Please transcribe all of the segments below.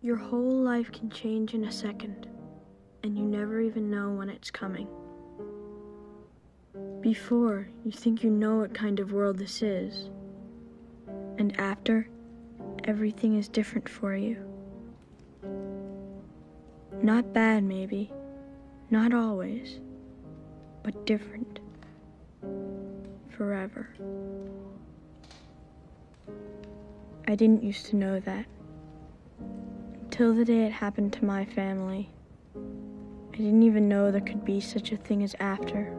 Your whole life can change in a second, and you never even know when it's coming. Before, you think you know what kind of world this is, and after, everything is different for you. Not bad, maybe, not always, but different. Forever. I didn't used to know that. Until the day it happened to my family. I didn't even know there could be such a thing as after.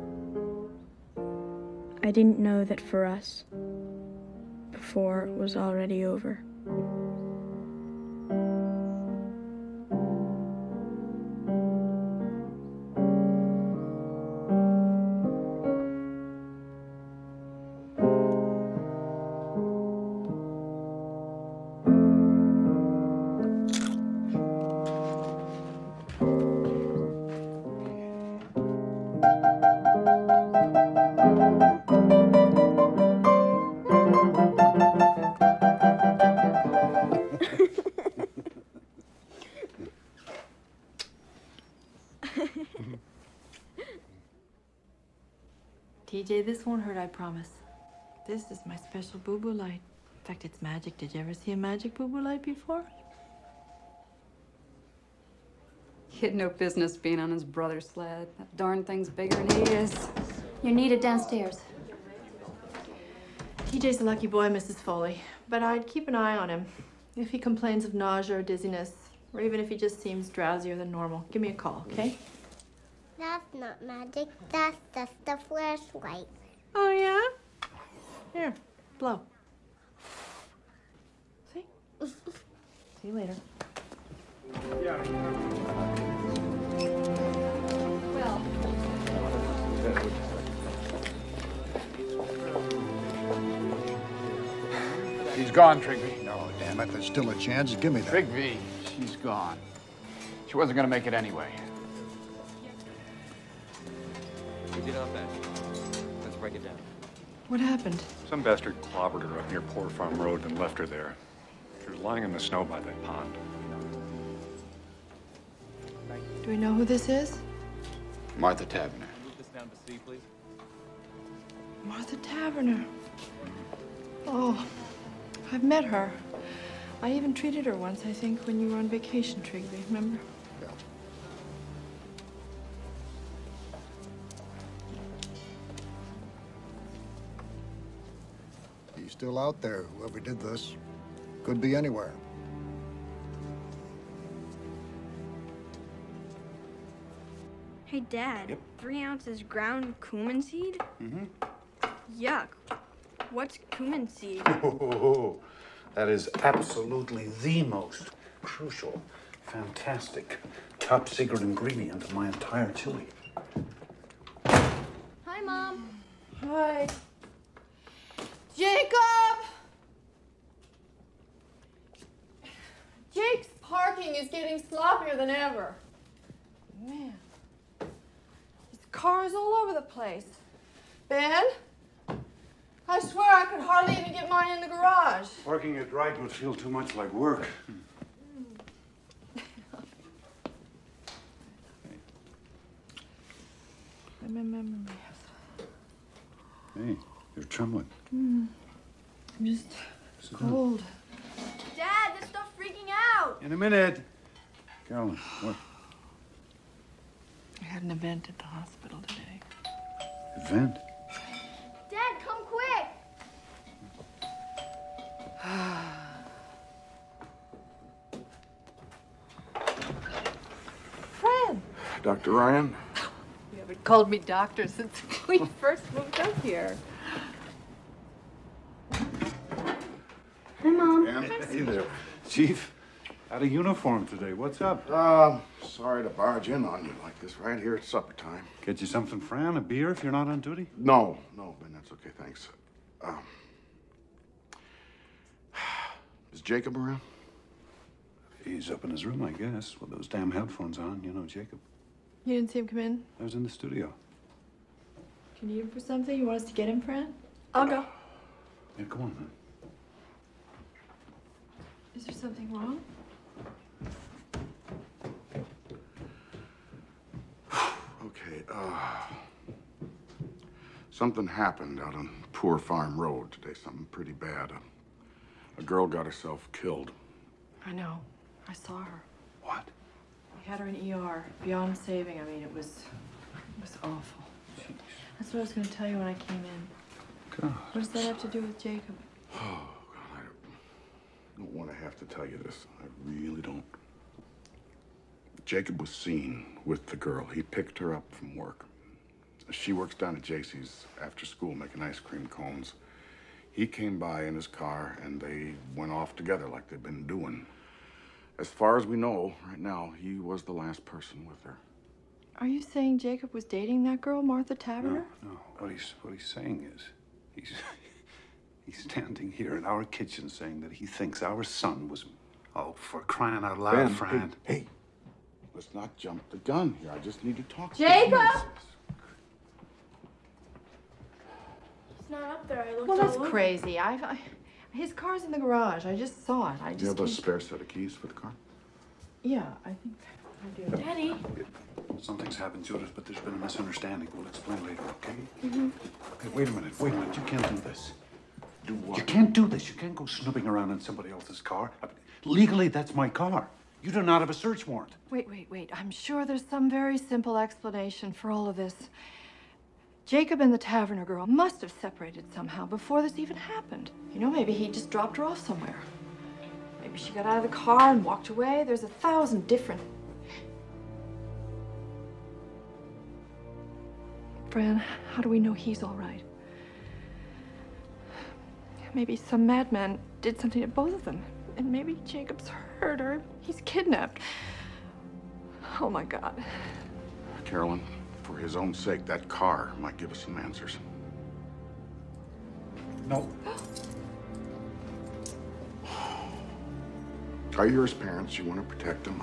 I didn't know that for us, before it was already over. TJ, this won't hurt, I promise. This is my special boo-boo light. In fact, it's magic. Did you ever see a magic boo-boo light before? He had no business being on his brother's sled. That darn thing's bigger than he is. You're needed downstairs. TJ's a lucky boy, Mrs. Foley. But I'd keep an eye on him. If he complains of nausea or dizziness, or even if he just seems drowsier than normal, give me a call, okay? That's not magic. That's just a flashlight. Oh, yeah? Here, blow. See? See you later. Well. She's gone, Trigby. No, damn it. There's still a chance. Give me that. Trigby, she's gone. She wasn't going to make it anyway. We did our best. Let's break it down. What happened? Some bastard clobbered her up near Poor Farm Road and left her there. She was lying in the snow by that pond. Do we know who this is? Martha Taverner. Move this down to C, please. Martha Taverner. Oh, I've met her. I even treated her once, I think, when you were on vacation, Trigby, remember? Yeah. He's still out there, whoever did this. Could be anywhere. Hey, Dad. Yep. 3 ounces ground cumin seed? Mm-hmm. Yuck. What's cumin seed? Oh, that is absolutely the most crucial, fantastic, top secret ingredient of my entire chili. Hi, Mom. Hi. Jacob! Jake's parking is getting sloppier than ever. Man. There's cars all over the place. Ben? I swear I could hardly even get mine in the garage. Working it right would feel too much like work. Hey, you're trembling. I'm just cold. Dad, this stuff's freaking out. In a minute. Carolyn, what? I had an event at the hospital today. Event? Dad, come quick. Fred! Dr. Ryan? You haven't called me doctor since we first moved up here. Hi, Mom. Hey there. Chief, out of uniform today. What's up? Sorry to barge in on you like this right here at supper time. Get you something, Fran? A beer if you're not on duty? No, Ben, that's okay, thanks. Is Jacob around? He's up in his room, I guess, with those damn headphones on. You know Jacob. You didn't see him come in? I was in the studio. Do you need him for something? You want us to get him, Fran? I'll go. Yeah, come on, man. Is there something wrong? Okay, something happened out on Poor Farm Road today, something pretty bad. A girl got herself killed. I know. I saw her. What? We had her in ER. Beyond saving. I mean, it was awful. Jeez. That's what I was going to tell you when I came in. God. What does that have to do with Jacob? Oh, God, I don't want to have to tell you this. I really don't. Jacob was seen with the girl. He picked her up from work. She works down at JC's after school making ice cream cones. He came by in his car, and they went off together like they've been doing. As far as we know, right now, he was the last person with her. Are you saying Jacob was dating that girl, Martha Taverner? No. What he's saying is, he's standing here in our kitchen saying that he thinks our son was, oh, for crying out loud, Ben, Fran. Hey, let's not jump the gun here. I just need to talk to Jacob! you. It's not up there. I looked Well, that's all over. crazy. His car's in the garage. I just saw it. I Do you just have a can't- spare set of keys for the car? Yeah, I think I do. Daddy. Something's happened, Judith, but there's been a misunderstanding. We'll explain later, okay? Hey, wait a minute. You can't do this. Do what? You can't do this. You can't go snooping around in somebody else's car. Legally, that's my car. You do not have a search warrant. Wait. I'm sure there's some very simple explanation for all of this. Jacob and the Taverner girl must have separated somehow before this even happened. You know, maybe he just dropped her off somewhere. Maybe she got out of the car and walked away. There's 1,000 different... Fran, how do we know he's all right? Maybe some madman did something to both of them. And maybe Jacob's hurt or he's kidnapped. Oh, my God. Carolyn, for his own sake, that car might give us some answers. No. You're his parents. You want to protect them.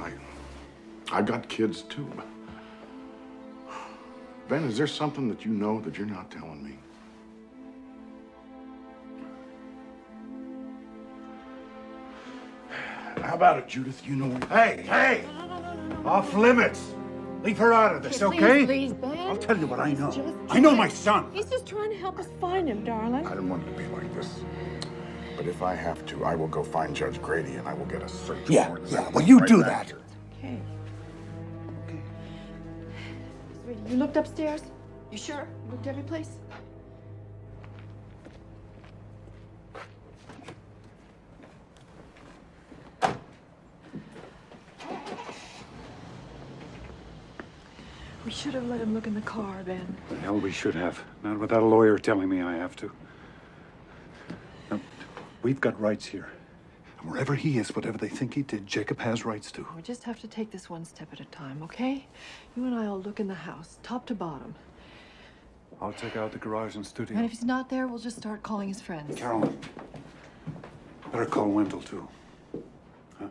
I got kids, too. Ben, is there something that you know that you're not telling me? How about it, Judith? You know... Hey! Off limits. Leave her out of this, okay? Please, Ben. I'll tell you what I know. I know my son. He's just trying to help us find him, darling. I didn't want it to be like this. But if I have to, I will go find Judge Grady and I will get a search warrant. Yeah. Well, you do that. Okay. Sweetie, you looked upstairs? You sure? You looked every place? We should have let him look in the car, Ben. The hell we should have. Not without a lawyer telling me I have to. Now, we've got rights here. And wherever he is, whatever they think he did, Jacob has rights to. We just have to take this one step at a time, okay? You and I will look in the house, top to bottom. I'll check out the garage and studio. And if he's not there, we'll just start calling his friends. Carolyn, better call Wendell, too. Huh?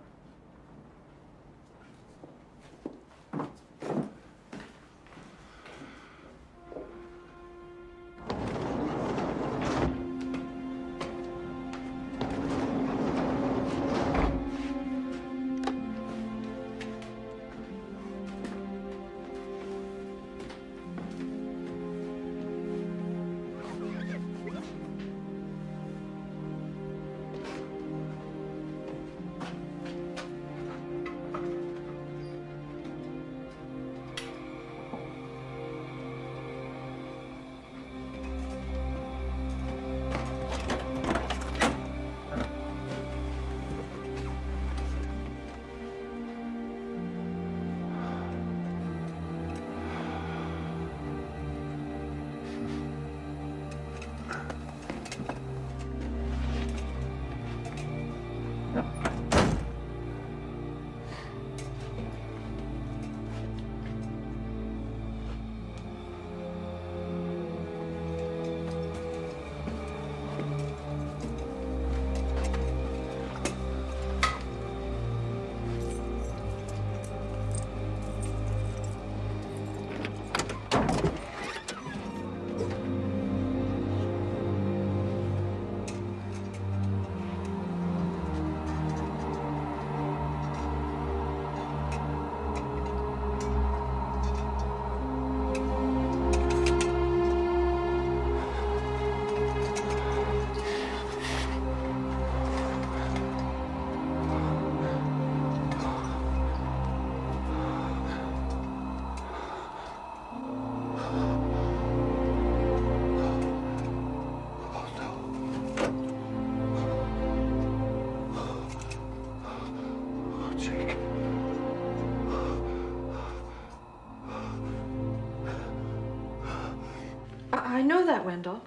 I know that, Wendell.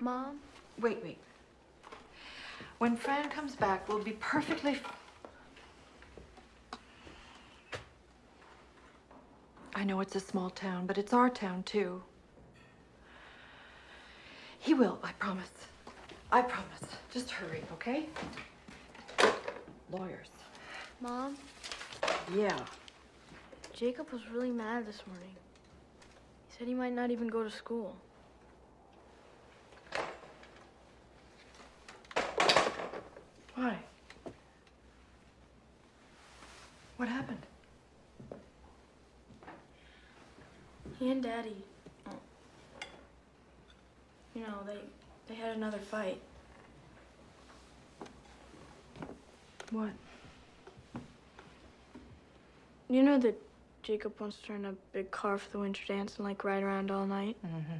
Mom? Wait. When Fran comes back, we'll be perfectly... I know it's a small town, but it's our town, too. He will, I promise. I promise. Just hurry, okay? Lawyers. Mom? Yeah. Jacob was really mad this morning. He said he might not even go to school. Why? What happened? He and Daddy, you know, they had another fight. What? You know that Jacob wants to rent a big car for the winter dance and, like, ride around all night? Mm-hmm.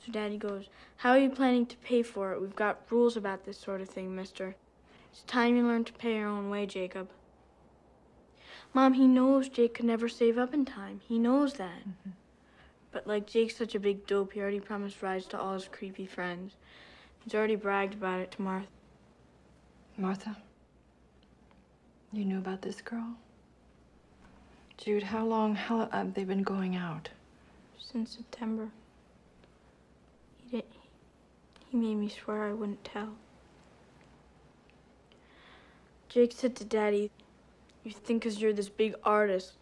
So Daddy goes, "How are you planning to pay for it? We've got rules about this sort of thing, mister. It's time you learn to pay your own way, Jacob." Mom, he knows Jake could never save up in time. He knows that. Mm-hmm. But, like, Jake's such a big dope, he already promised rides to all his creepy friends. He's already bragged about it to Martha. Martha? You knew about this girl? Jude, how long have they been going out? Since September. He made me swear I wouldn't tell. Jake said to Daddy, "You think 'cause you're this big artist,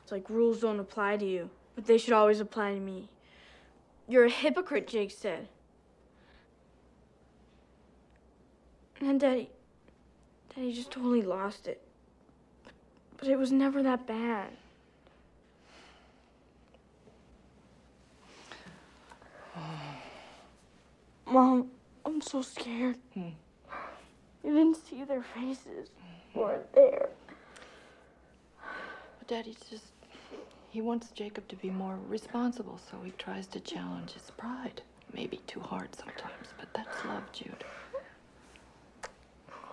it's like rules don't apply to you, but they should always apply to me. You're a hypocrite," Jake said. And then Daddy just totally lost it. But it was never that bad. Mom, I'm so scared. You didn't see their faces. Weren't there. But Daddy's just... He wants Jacob to be more responsible, so he tries to challenge his pride. Maybe too hard sometimes, but that's love, Jude.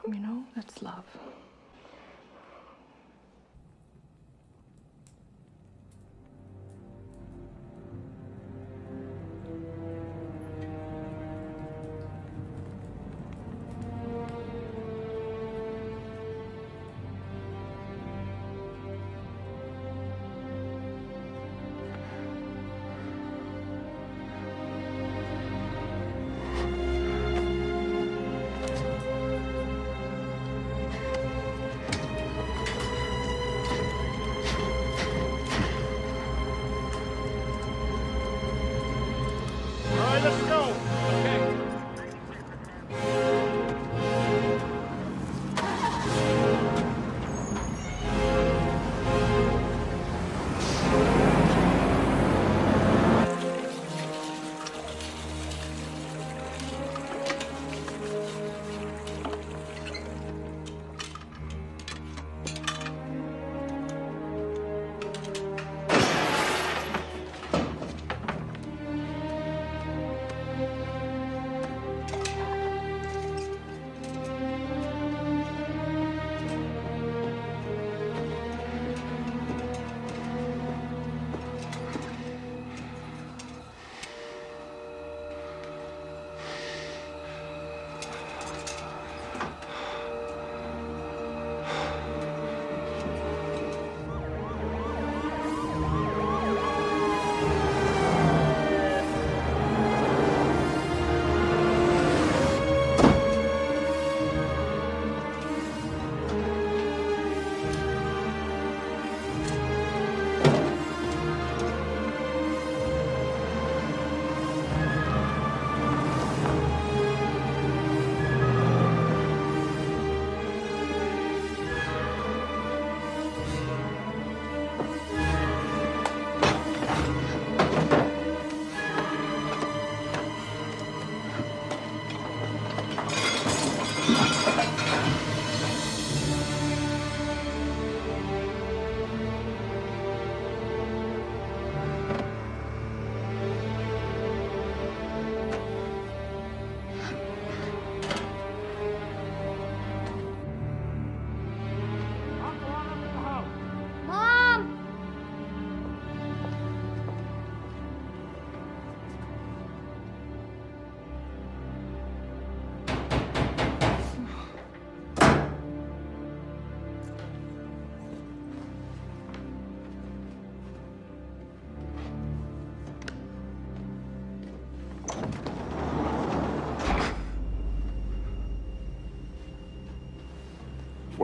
You know, that's love.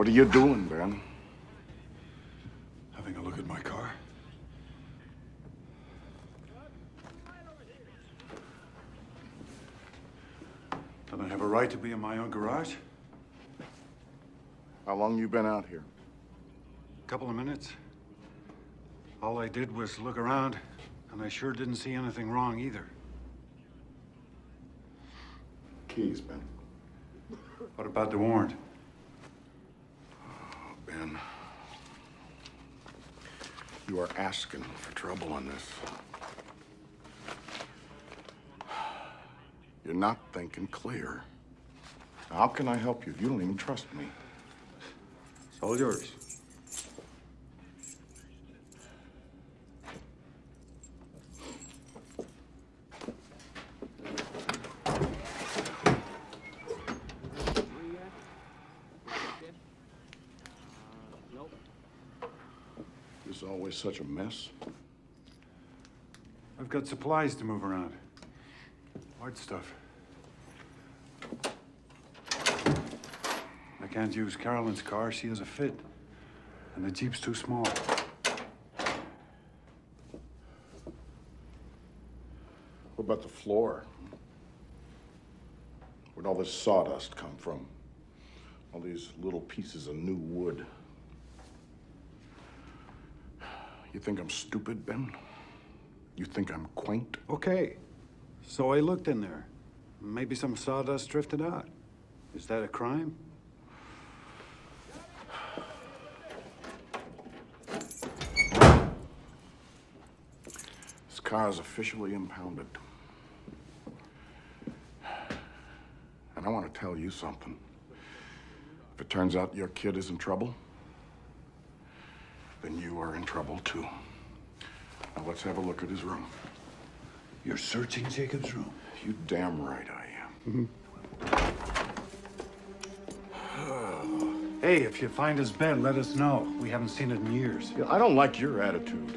What are you doing, Ben? Having a look at my car. Don't I have a right to be in my own garage? How long you been out here? A couple of minutes. All I did was look around, and I sure didn't see anything wrong either. Keys, Ben. What about the warrant? Oh, Ben. You are asking for trouble on this. You're not thinking clear. How can I help you? You don't even trust me. It's all yours. This is always such a mess. I've got supplies to move around. Hard stuff. I can't use Carolyn's car. She has a fit. And the Jeep's too small. What about the floor? Where'd all this sawdust come from? All these little pieces of new wood. You think I'm stupid, Ben? You think I'm quaint? Okay. So I looked in there. Maybe some sawdust drifted out. Is that a crime? This car is officially impounded. And I want to tell you something. If it turns out your kid is in trouble, then you are in trouble too. Now let's have a look at his room. You're searching Jacob's room? You damn right I am. Hey, if you find his bed, let us know. We haven't seen it in years. Yeah, I don't like your attitude.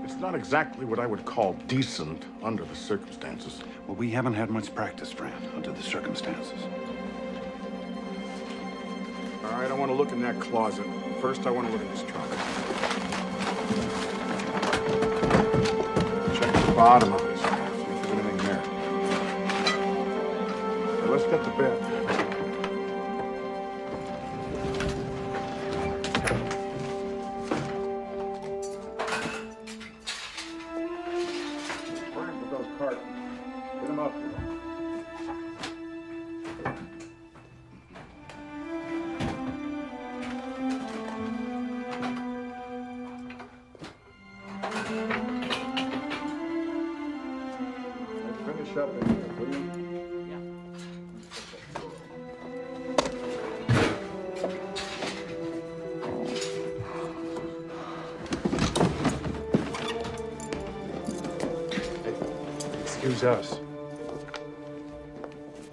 It's not exactly what I would call decent under the circumstances. Well, we haven't had much practice, Fran, under the circumstances. All right, I want to look in that closet. First, I want to look at this trunk. Check the bottom of this. See if there's anything there. Now, let's get to bed. Frank, with those cartons. Get them up here. Finish up in here, will you? Excuse us.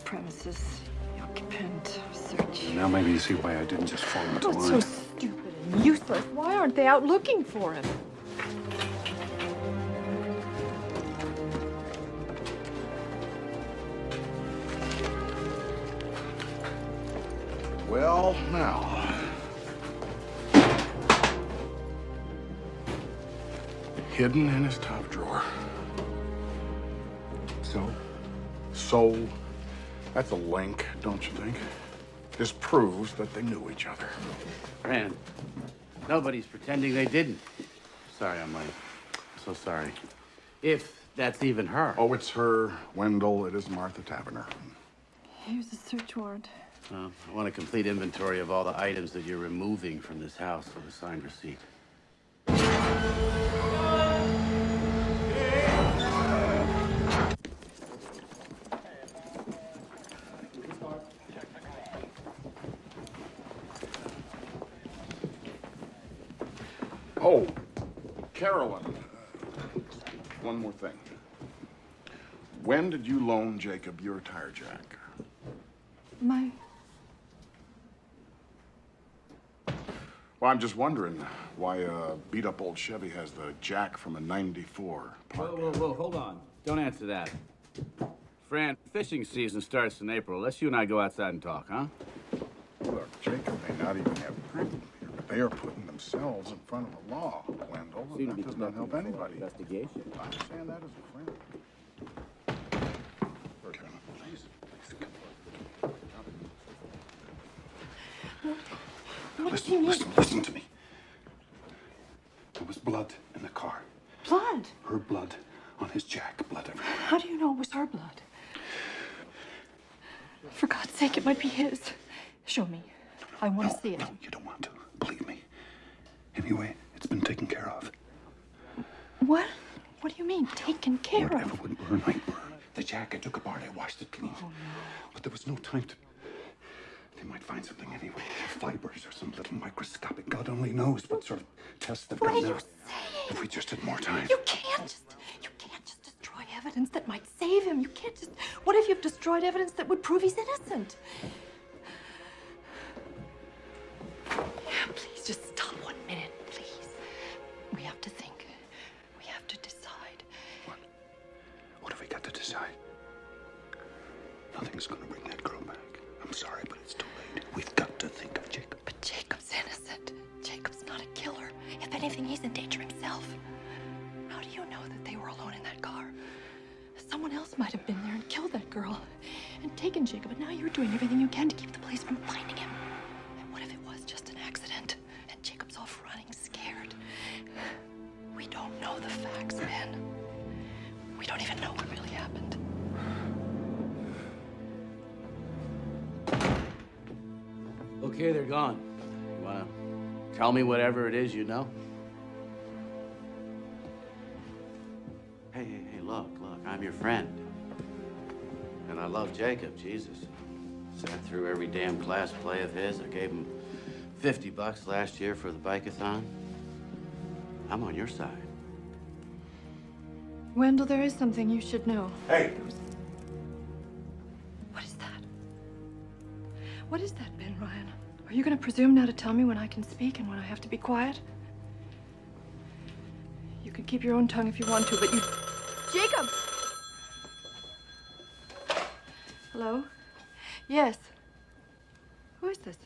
Premises, the occupant, search. Now maybe you see why I didn't just fall into Oh, it's line. so stupid and useless. Why aren't they out looking for him? Well, now. Hidden in his top drawer. So, that's a link, don't you think? This proves that they knew each other. Fran, nobody's pretending they didn't. Sorry I'm late. I'm so sorry. If that's even her. Oh, it's her, Wendell. It is Martha Taverner. Here's the search warrant. I want a complete inventory of all the items that you're removing from this house with a signed receipt. Oh, Carolyn. One more thing. When did you loan Jacob your tire jack? Well, I'm just wondering why a beat-up old Chevy has the jack from a '94 park. Whoa, hold on. Don't answer that. Fran, fishing season starts in April. Let's you and I go outside and talk, huh? Look, Jacob may not even have proof here, but they are putting themselves in front of the law, Wendell. And that does not help anybody. Investigation. I understand that as a friend. Listen to me. There was blood in the car. Blood? Her blood on his jack. Blood everywhere. How do you know it was her blood? For God's sake, it might be his. Show me. I want to see it. No, you don't want to. Believe me. Anyway, it's been taken care of. What? What do you mean, taken care Whatever of? would burn might burn. The jack, I took apart, I washed it clean. Oh, no. But there was no time to... They might find something anyway. Fibers or some little microscopic. God only knows what sort of tests they've done now. What are you saying? If we just had more time. You can't just destroy evidence that might save him. You can't just... What if you've destroyed evidence that would prove he's innocent? Please, just stop 1 minute, please. We have to think. We have to decide. What have we got to decide? Nothing's gonna bring that girl back. I'm sorry, but it's too late. We've got to think of Jacob. But Jacob's innocent. Jacob's not a killer. If anything, he's in danger himself. How do you know that they were alone in that car? Someone else might have been there and killed that girl and taken Jacob, but now you're doing everything you can to keep the police from finding him. And what if it was just an accident and Jacob's off running scared? We don't know the facts, Ben. We don't even know what really happened. Okay, they're gone. You wanna tell me whatever it is you know? Hey, look, I'm your friend. And I love Jacob, Jesus. Sat through every damn class play of his. I gave him $50 last year for the bike-a-thon. I'm on your side. Wendell, there is something you should know. Hey! What is that? What is that, Ben Ryan? Are you going to presume now to tell me when I can speak and when I have to be quiet? You can keep your own tongue if you want to, but you... Jacob! Hello? Yes. Who is this?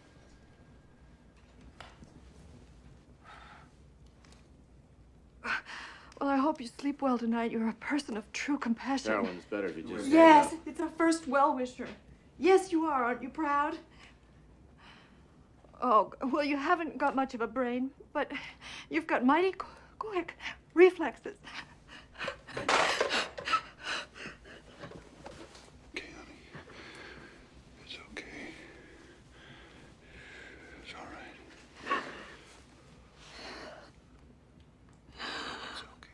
Well, I hope you sleep well tonight. You're a person of true compassion. Carolyn, it's better if you just... Yes, it's our first well-wisher. Yes, you are. Aren't you proud? Oh, well, you haven't got much of a brain, but you've got mighty quick reflexes. Okay, honey. It's okay. It's all right. It's okay.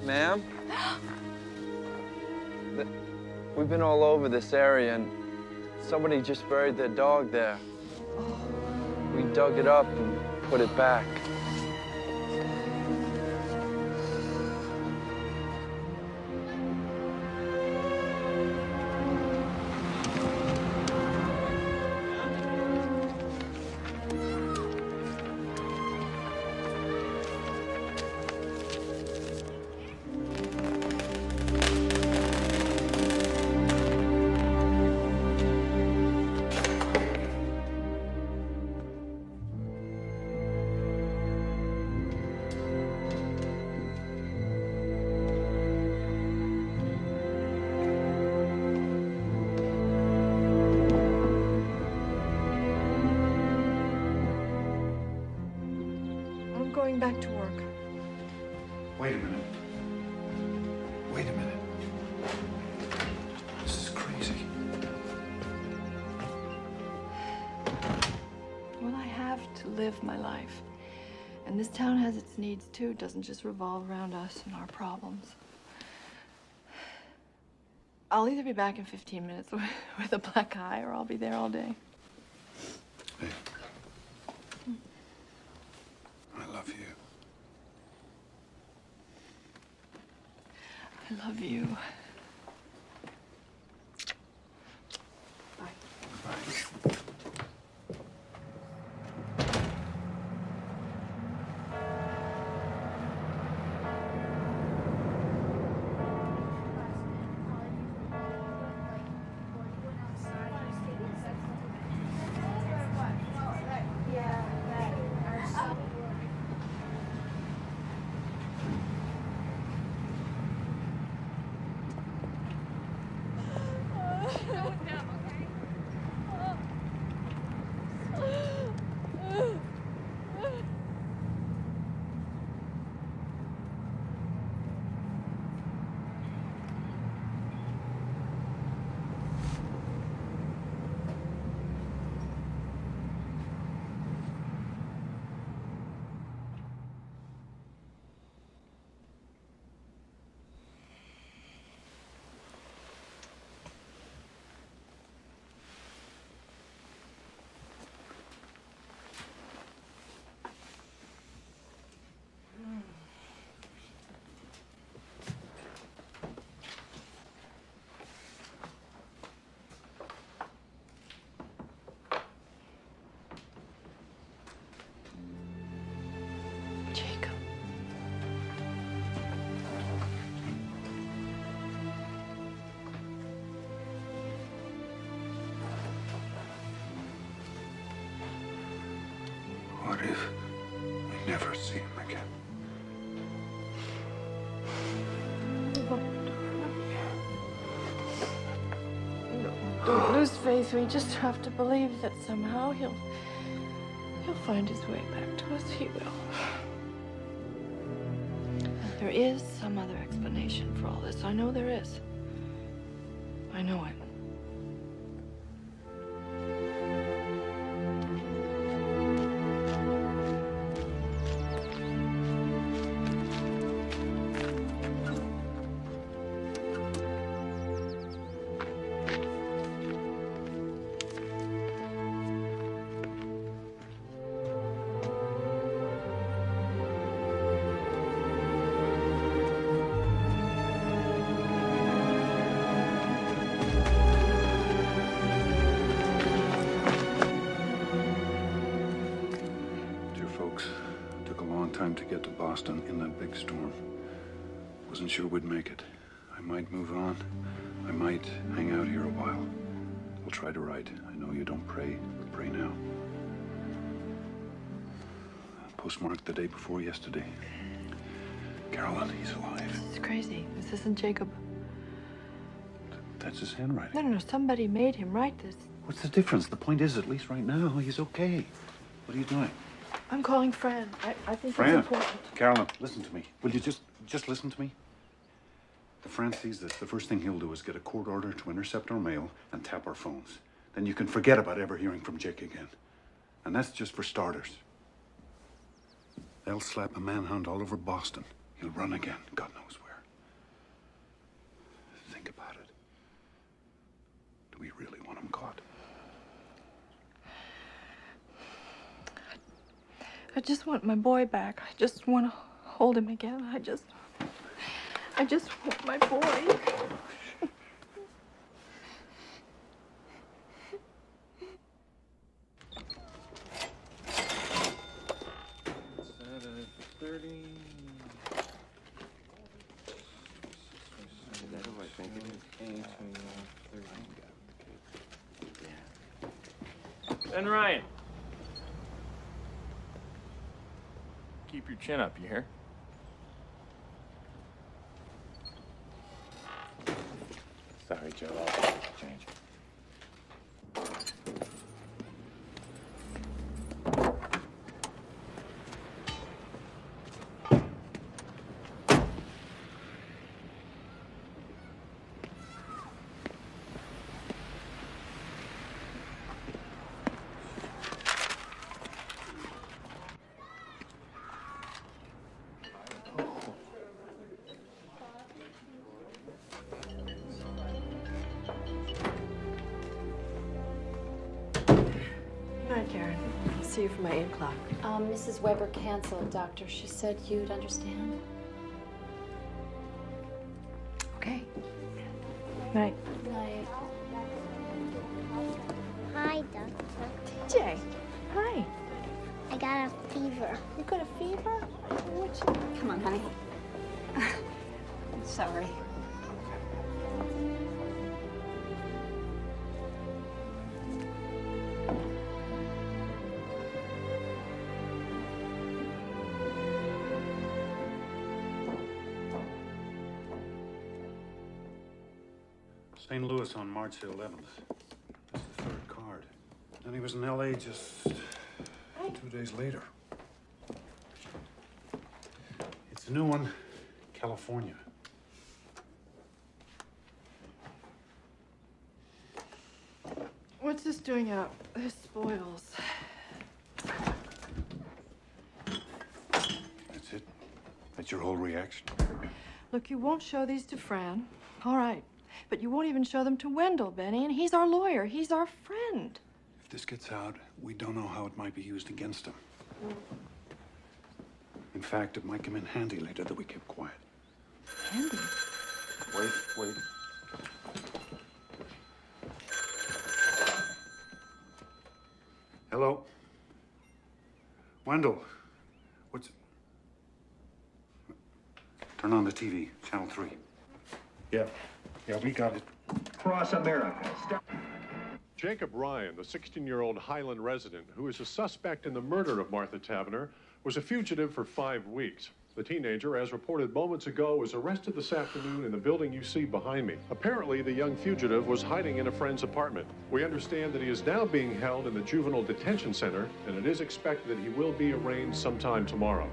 Ma'am? We've been all over this area and somebody just buried their dog there. We dug it up and put it back. Going back to work. Wait a minute. Wait a minute. to live my life. And this town has its needs too. It doesn't just revolve around us and our problems. I'll either be back in 15 minutes with a black eye, or I'll be there all day. Hey. I love you. I love you. Bye. Bye. Jacob. What if we never see him again? Don't lose faith. We just have to believe that somehow he'll find his way back to us. He will. There is some other explanation for all this. I know there is. I know it. Time to get to Boston in that big storm. Wasn't sure we'd make it. I might move on. I might hang out here a while. I'll try to write. I know you don't pray, but pray now. Postmarked the day before yesterday. Carolyn, he's alive. This is crazy. This isn't Jacob. That's his handwriting. No. Somebody made him write this. What's the difference? The point is, at least right now, he's okay. What are you doing? I'm calling Fran. I think Fran? it's important. Carolyn, listen to me. Will you just listen to me? If Fran sees this, the first thing he'll do is get a court order to intercept our mail and tap our phones. Then you can forget about ever hearing from Jake again. And that's just for starters. They'll slap a manhunt all over Boston. He'll run again, God knows where. Think about it. Do we really want him caught? I just want my boy back. I just want to hold him again. I just want my boy. And Ryan. Keep your chin up, you hear? Sorry, Joe. I'll change. see you for my 8 o'clock. Mrs. Weber canceled, Doctor. She said you'd understand. Okay. Night. Night. Hi, Doctor. TJ. Hi. I got a fever. You got a fever? Come on, honey. I'm sorry. St. Louis on March the 11th. That's the 3rd card. Then he was in L.A. just 2 days later. It's a new one, California. What's this doing out? This spoils. That's it? That's your whole reaction? Look, you won't show these to Fran. All right. But you won't even show them to Wendell, Benny, and he's our lawyer. He's our friend. If this gets out, we don't know how it might be used against him. In fact, it might come in handy later that we keep quiet. Handy? Wait. Hello? Wendell, what's... Turn on the TV, channel 3. Yeah, we got it. Across America. Jacob Ryan, the 16-year-old Highland resident who is a suspect in the murder of Martha Tavener, was a fugitive for 5 weeks. The teenager, as reported moments ago, was arrested this afternoon in the building you see behind me. Apparently, the young fugitive was hiding in a friend's apartment. We understand that he is now being held in the juvenile detention center, and it is expected that he will be arraigned sometime tomorrow.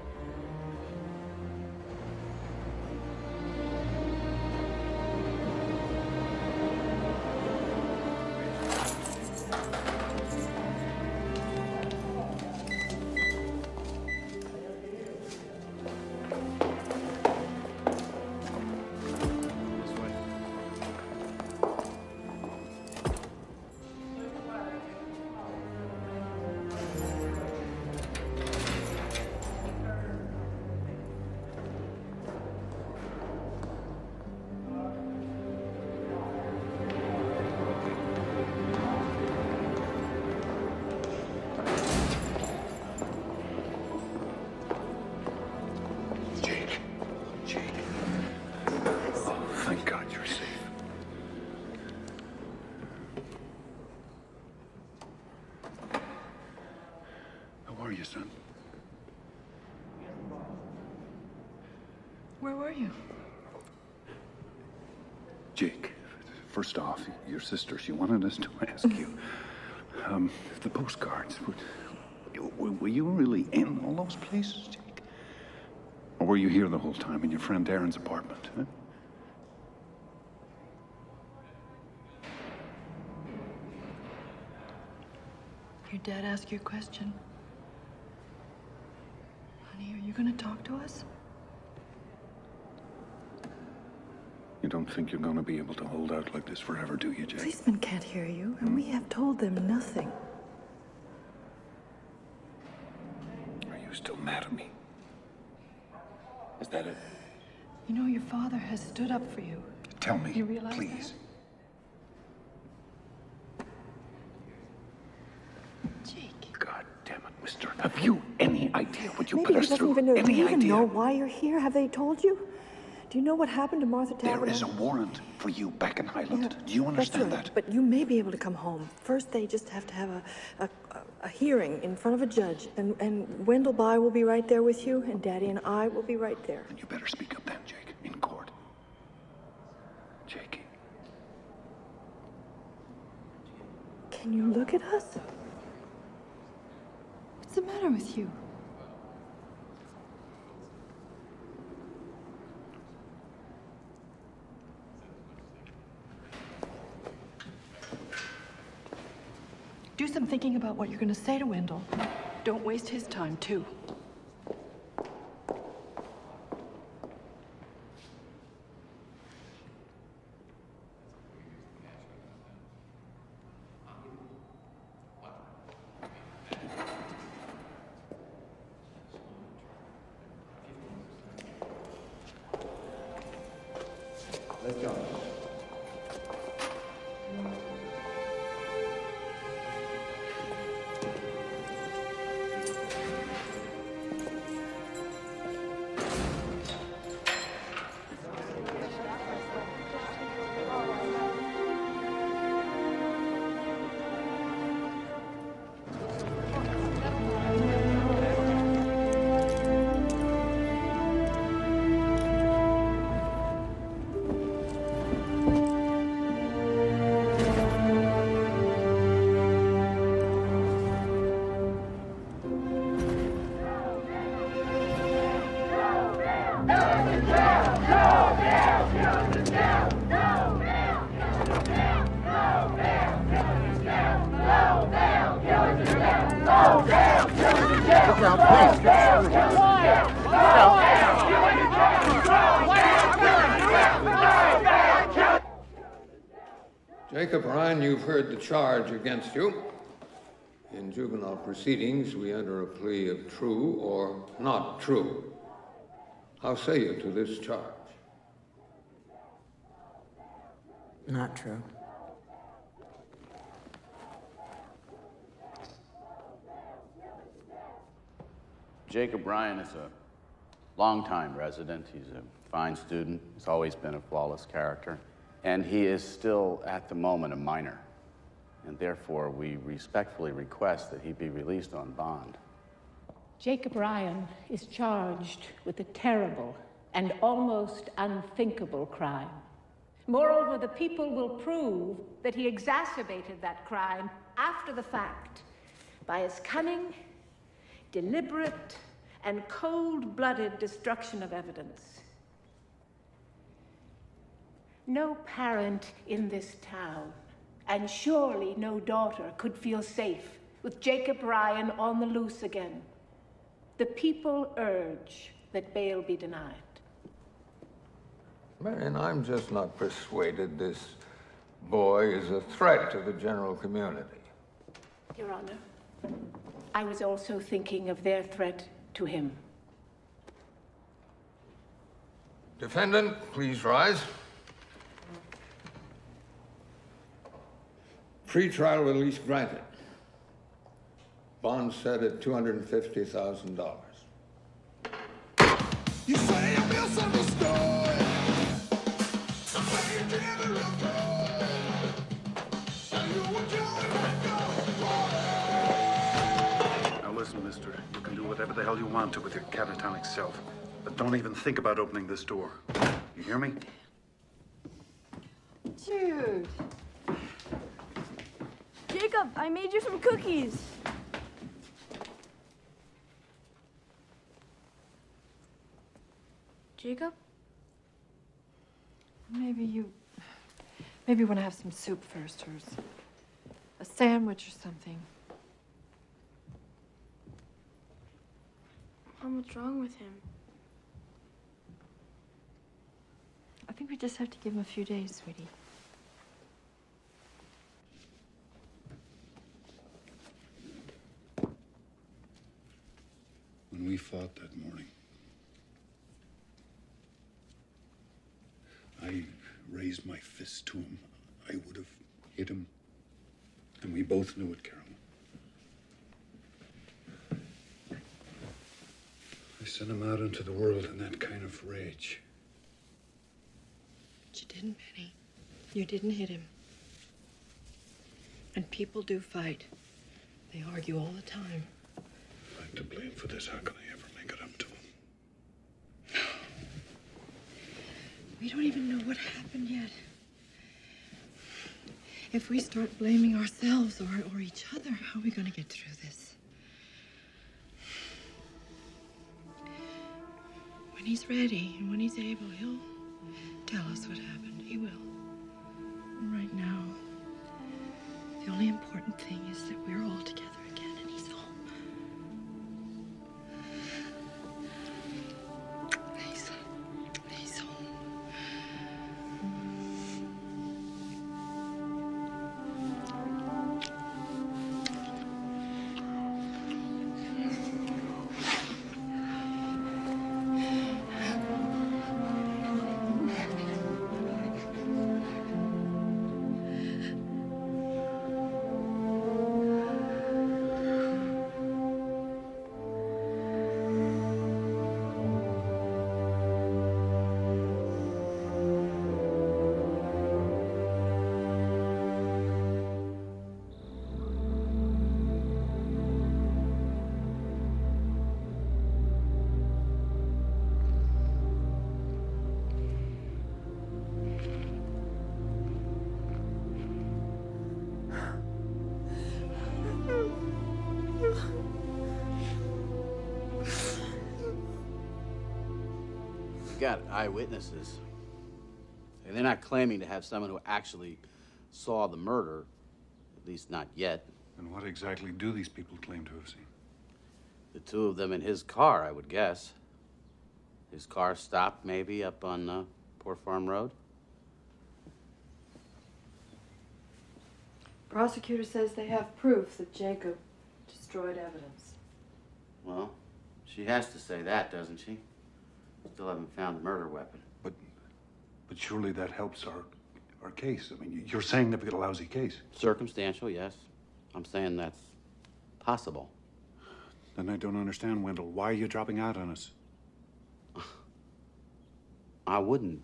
Son. Where were you? Jake, first off, your sister, she wanted us to ask you, the postcards, were you really in all those places, Jake? Or were you here the whole time in your friend Aaron's apartment, huh? Your dad asked you a question. Honey, are you going to talk to us? You don't think you're going to be able to hold out like this forever, do you, Jake? Policemen can't hear you, and we have told them nothing. Are you still mad at me? Is that it? You know, your father has stood up for you. Tell me, you realize please. God damn it, mister. Have you any idea what you put us through? Do you even know idea? why you're here? Have they told you? Do you know what happened to Martha Tavener? There is a warrant for you back in Highland. Do you understand That's right. that? But you may be able to come home. First, they just have to have a hearing in front of a judge. And Wendell Bye will be right there with you, and Daddy and I will be right there. And you better speak up then, Jake, in court. Jakey. Can you look at us? What's the matter with you? Do some thinking about what you're going to say to Wendell. Don't waste his time, too. down, Jacob Ryan, you've heard the charge against you. In juvenile proceedings, we enter a plea of true or not true. How say you to this charge? Not true. Jacob Ryan is a longtime resident. He's a fine student. He's always been a flawless character. And he is still, at the moment, a minor. And therefore, we respectfully request that he be released on bond. Jacob Ryan is charged with a terrible and almost unthinkable crime. Moreover, the people will prove that he exacerbated that crime after the fact by his cunning, deliberate, and cold-blooded destruction of evidence. No parent in this town, and surely no daughter, could feel safe with Jacob Ryan on the loose again. The people urge that bail be denied. Marion, I'm just not persuaded this boy is a threat to the general community. Your Honor, I was also thinking of their threat to him. Defendant, please rise. Pre-trial release granted. Bond set at $250,000. You say I'm misunderstood. I'm saying you never avoid. And you were Now listen, mister. You can do whatever the hell you want to with your catatonic self. But don't even think about opening this door. You hear me? Jude. Jacob, I made you some cookies. Jacob? Maybe you want to have some soup first, or a sandwich or something. Mom, what's wrong with him? I think we just have to give him a few days, sweetie. When we fought that morning, I raised my fist to him. I would have hit him. And we both knew it, Carol. I sent him out into the world in that kind of rage. But you didn't, Penny. You didn't hit him. And people do fight. They argue all the time. If I'm to blame for this, how can I ever make it up to him? We don't even know what happened yet. If we start blaming ourselves or each other, how are we going to get through this? When he's ready and when he's able, he'll tell us what happened. He will. And right now, the only important thing is that we're all together again and he's home. He's home. Got eyewitnesses. And they're not claiming to have someone who actually saw the murder, at least not yet. And what exactly do these people claim to have seen? The two of them in his car, I would guess. His car stopped maybe up on Poor Farm Road. Prosecutor says they have proof that Jacob destroyed evidence. Well, she has to say that, doesn't she? Still haven't found the murder weapon. But surely that helps our case. I mean, you're saying they've got a lousy case. Circumstantial, yes. I'm saying that's possible. Then I don't understand, Wendell. Why are you dropping out on us? I wouldn't,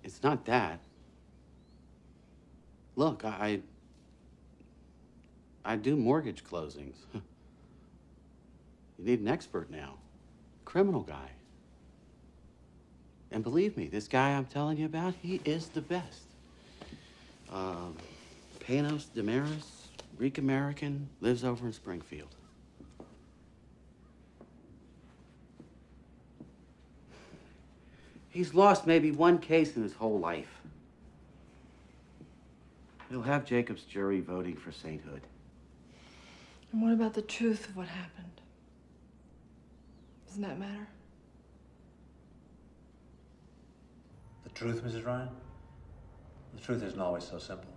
it's not that. Look, I do mortgage closings. You need an expert now. Criminal guy. And believe me, this guy I'm telling you about, he is the best. Panos Damaris, Greek American, lives over in Springfield. He's lost maybe one case in his whole life. He'll have Jacob's jury voting for sainthood. And what about the truth of what happened? Doesn't that matter? The truth, Mrs. Ryan? The truth isn't always so simple.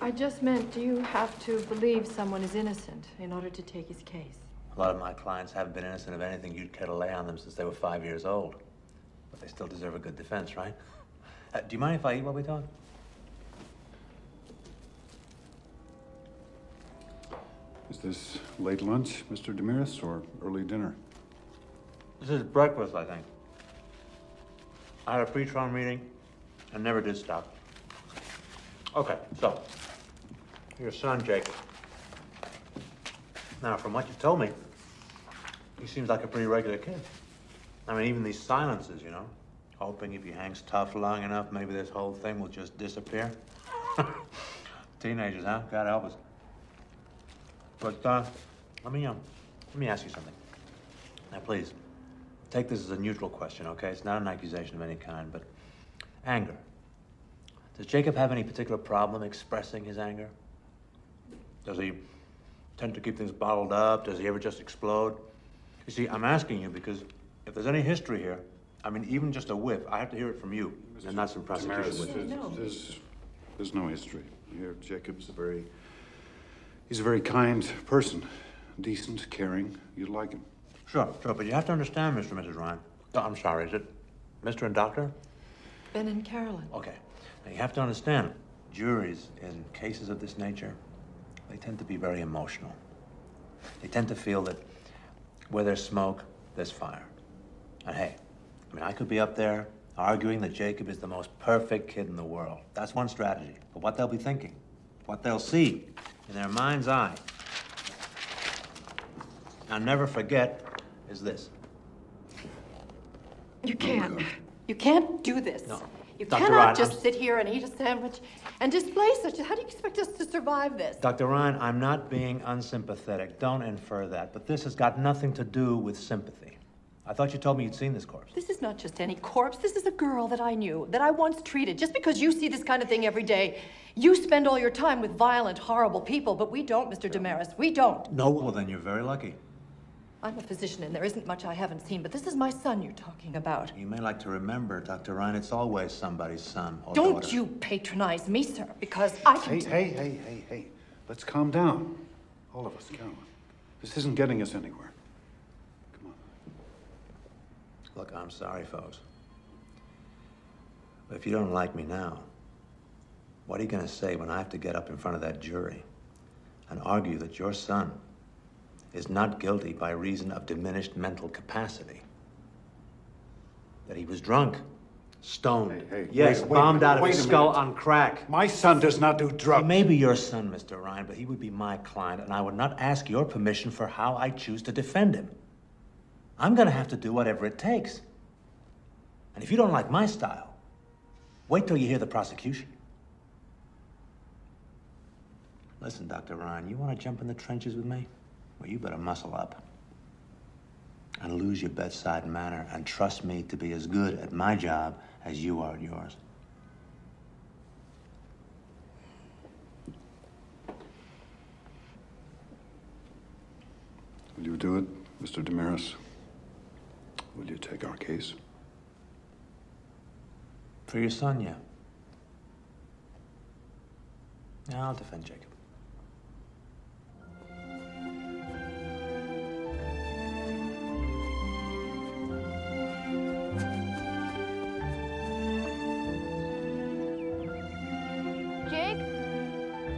I just meant, do you have to believe someone is innocent in order to take his case? A lot of my clients haven't been innocent of anything you'd care to lay on them since they were 5 years old. But they still deserve a good defense, right? Do you mind if I eat while we talk? Is this late lunch, Mr. Damaris, or early dinner? This is breakfast, I think. I had a pre-trial meeting and never did stop. Okay, so, your son, Jacob. Now, from what you told me, he seems like a pretty regular kid. I mean, even these silences, you know? Hoping if he hangs tough long enough, maybe this whole thing will just disappear. Teenagers, huh? God help us. But, let me ask you something. Now, please, take this as a neutral question, okay? It's not an accusation of any kind, but anger. Does Jacob have any particular problem expressing his anger? Does he tend to keep things bottled up? Does he ever just explode? You see, I'm asking you because if there's any history here, I mean, even just a whiff, I have to hear it from you, and not some prosecution witness. There's no history here. Jacob's he's a very kind person. Decent, caring. You'd like him. Sure, but you have to understand, Mr. and Mrs. Ryan. Oh, I'm sorry, is it Mr. and Doctor? Ben and Carolyn. Okay. Now, you have to understand, juries in cases of this nature, they tend to be very emotional. They tend to feel that where there's smoke, there's fire. And hey, I mean, I could be up there arguing that Jacob is the most perfect kid in the world. That's one strategy. But what they'll be thinking, what they'll see in their mind's eye, I'll never forget, is this. You can't. You can't do this. No. You Dr. cannot Ryan, just sit here and eat a sandwich and display such a... How do you expect us to survive this? Dr. Ryan, I'm not being unsympathetic. Don't infer that. But this has got nothing to do with sympathy. I thought you told me you'd seen this corpse. This is not just any corpse. This is a girl that I knew, that I once treated. Just because you see this kind of thing every day, you spend all your time with violent, horrible people, but we don't, Mr. Damaris. We don't. No, well, then you're very lucky. I'm a physician, and there isn't much I haven't seen, but this is my son you're talking about. You may like to remember, Dr. Ryan, it's always somebody's son or Don't daughter. you patronize me, sir, because I can... Hey. Let's calm down. All of us, Carolyn. This isn't getting us anywhere. Look, I'm sorry, folks. But if you don't like me now, what are you going to say when I have to get up in front of that jury and argue that your son is not guilty by reason of diminished mental capacity? That he was drunk, stoned, yes, bombed out of his skull on crack. My son does not do drugs. He may be your son, Mr. Ryan, but he would be my client, and I would not ask your permission for how I choose to defend him. I'm going to have to do whatever it takes. And if you don't like my style, wait till you hear the prosecution. Listen, Dr. Ryan, you want to jump in the trenches with me? Well, you better muscle up and lose your bedside manner and trust me to be as good at my job as you are at yours. Will you do it, Mr. Damaris? Will you take our case? For your son, yeah. Yeah, I'll defend Jacob. Jake,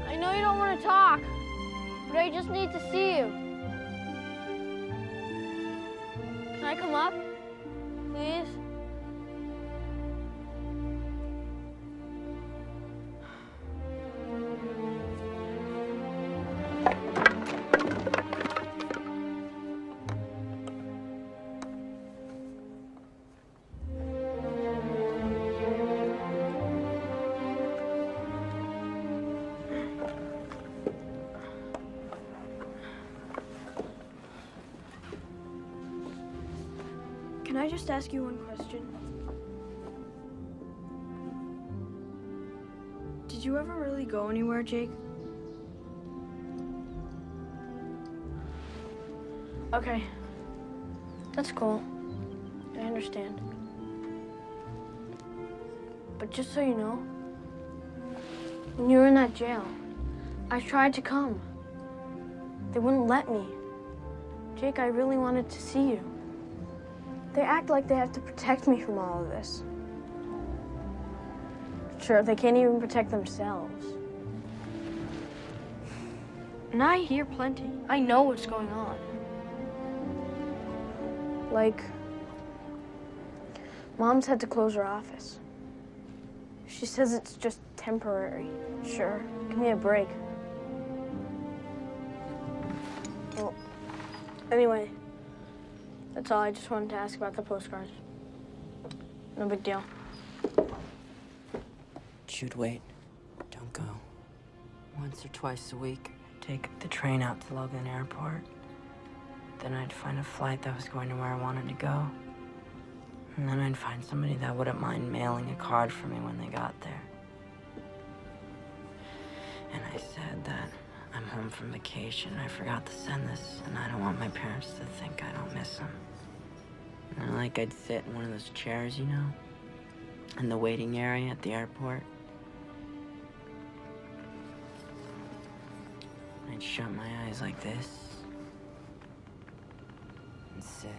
I know you don't want to talk, but I just need to see you. Can I come up, please? Can I just ask you one question? Did you ever really go anywhere, Jake? Okay. That's cool. I understand. But just so you know, when you were in that jail, I tried to come. They wouldn't let me. Jake, I really wanted to see you. They act like they have to protect me from all of this. Sure, they can't even protect themselves. And I hear plenty. I know what's going on. Like, Mom's had to close her office. She says it's just temporary. Sure, give me a break. Well, anyway. That's all. I just wanted to ask about the postcards. No big deal. Shoot, wait. Don't go. Once or twice a week, I'd take the train out to Logan Airport. Then I'd find a flight that was going to where I wanted to go. And then I'd find somebody that wouldn't mind mailing a card for me when they got there. And I said that I'm home from vacation. I forgot to send this, and I don't want my parents to think I don't miss them. And like I'd sit in one of those chairs, you know, in the waiting area at the airport. I'd shut my eyes like this and sit.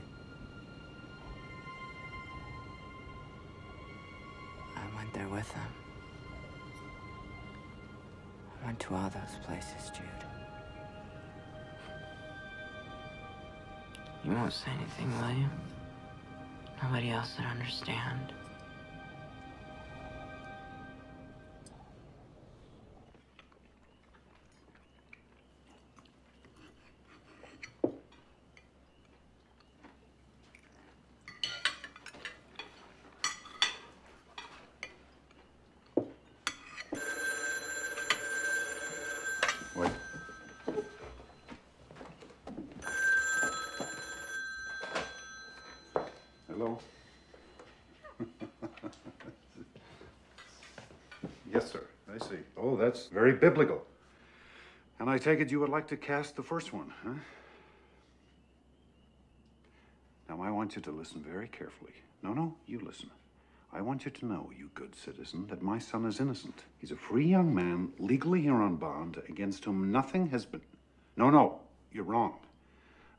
I went there with them. I went to all those places, Jude. You won't say anything, will you? Nobody else would understand. Wait. Hello? Yes, sir. I see. Oh, that's very biblical. And I take it you would like to cast the first one, huh? Now, I want you to listen very carefully. No, you listen. I want you to know, you good citizen, that my son is innocent. He's a free young man, legally here on bond, against whom nothing has been... No, you're wrong.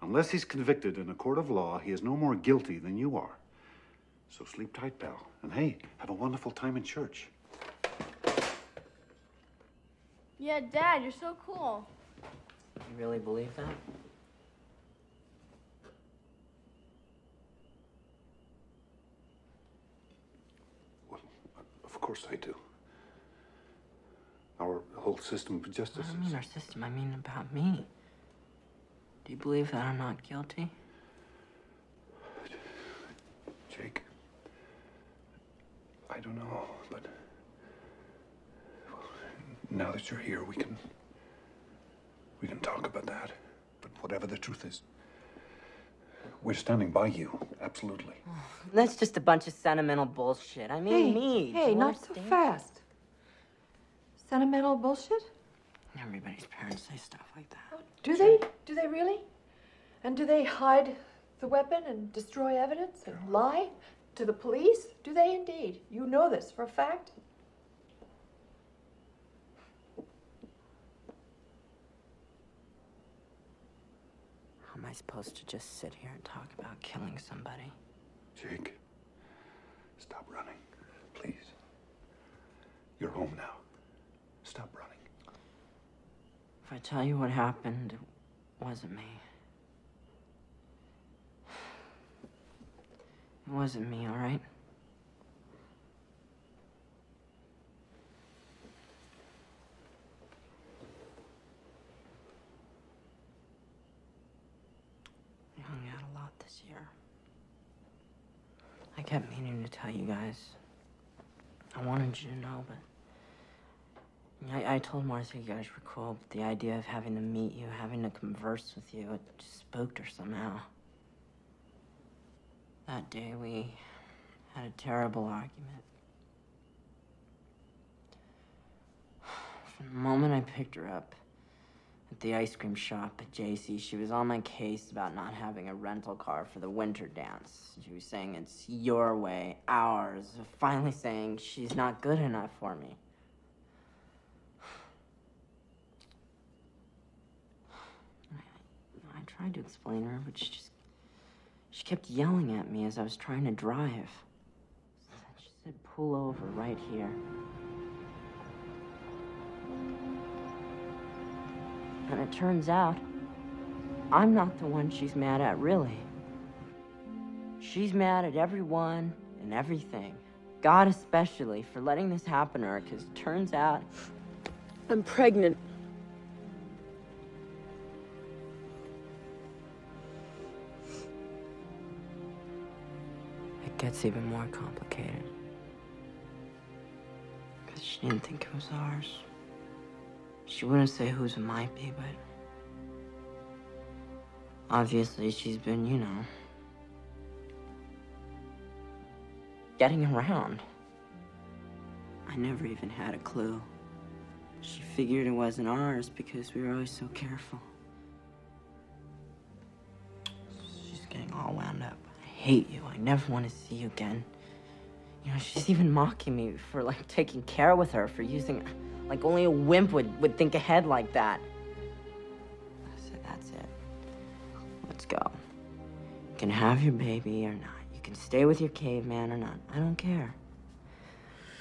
Unless he's convicted in a court of law, he is no more guilty than you are. So sleep tight, pal. And hey, have a wonderful time in church. Yeah, Dad, you're so cool. You really believe that? Well, of course I do. Our whole system of justice I don't mean our system, I mean about me. Do you believe that I'm not guilty? Jake, I don't know, but well, now that you're here, we can talk about that. But whatever the truth is. We're standing by you, absolutely. That's just a bunch of sentimental bullshit. I mean, me. Hey, not so fast. Sentimental bullshit? Everybody's parents say stuff like that. Do they? Do they really? And do they hide the weapon and destroy evidence and lie to the police? Do they indeed? You know this for a fact? How am I supposed to just sit here and talk about killing somebody? Jake, stop running, please. You're home now. Stop running. If I tell you what happened, it wasn't me. It wasn't me, all right? We hung out a lot this year. I kept meaning to tell you guys. I wanted you to know, but I told Martha you guys were cool, but the idea of having to meet you, having to converse with you, it just spooked her somehow. That day, we had a terrible argument. From the moment I picked her up at the ice cream shop at JC, she was on my case about not having a rental car for the winter dance. She was saying it's your way, ours, finally saying she's not good enough for me. I tried to explain to her, but she kept yelling at me as I was trying to drive. She said, pull over right here. And it turns out, I'm not the one she's mad at, really. She's mad at everyone and everything. God especially for letting this happen to her, because it turns out I'm pregnant. It gets even more complicated. Because she didn't think it was ours. She wouldn't say whose it might be, but obviously she's been, you know, getting around. I never even had a clue. She figured it wasn't ours because we were always so careful. She's getting all wound up. I hate you. I never want to see you again. You know, she's even mocking me for, like, taking care with her, for using, like, only a wimp would think ahead like that. I said, that's it. Let's go. You can have your baby or not. You can stay with your caveman or not. I don't care.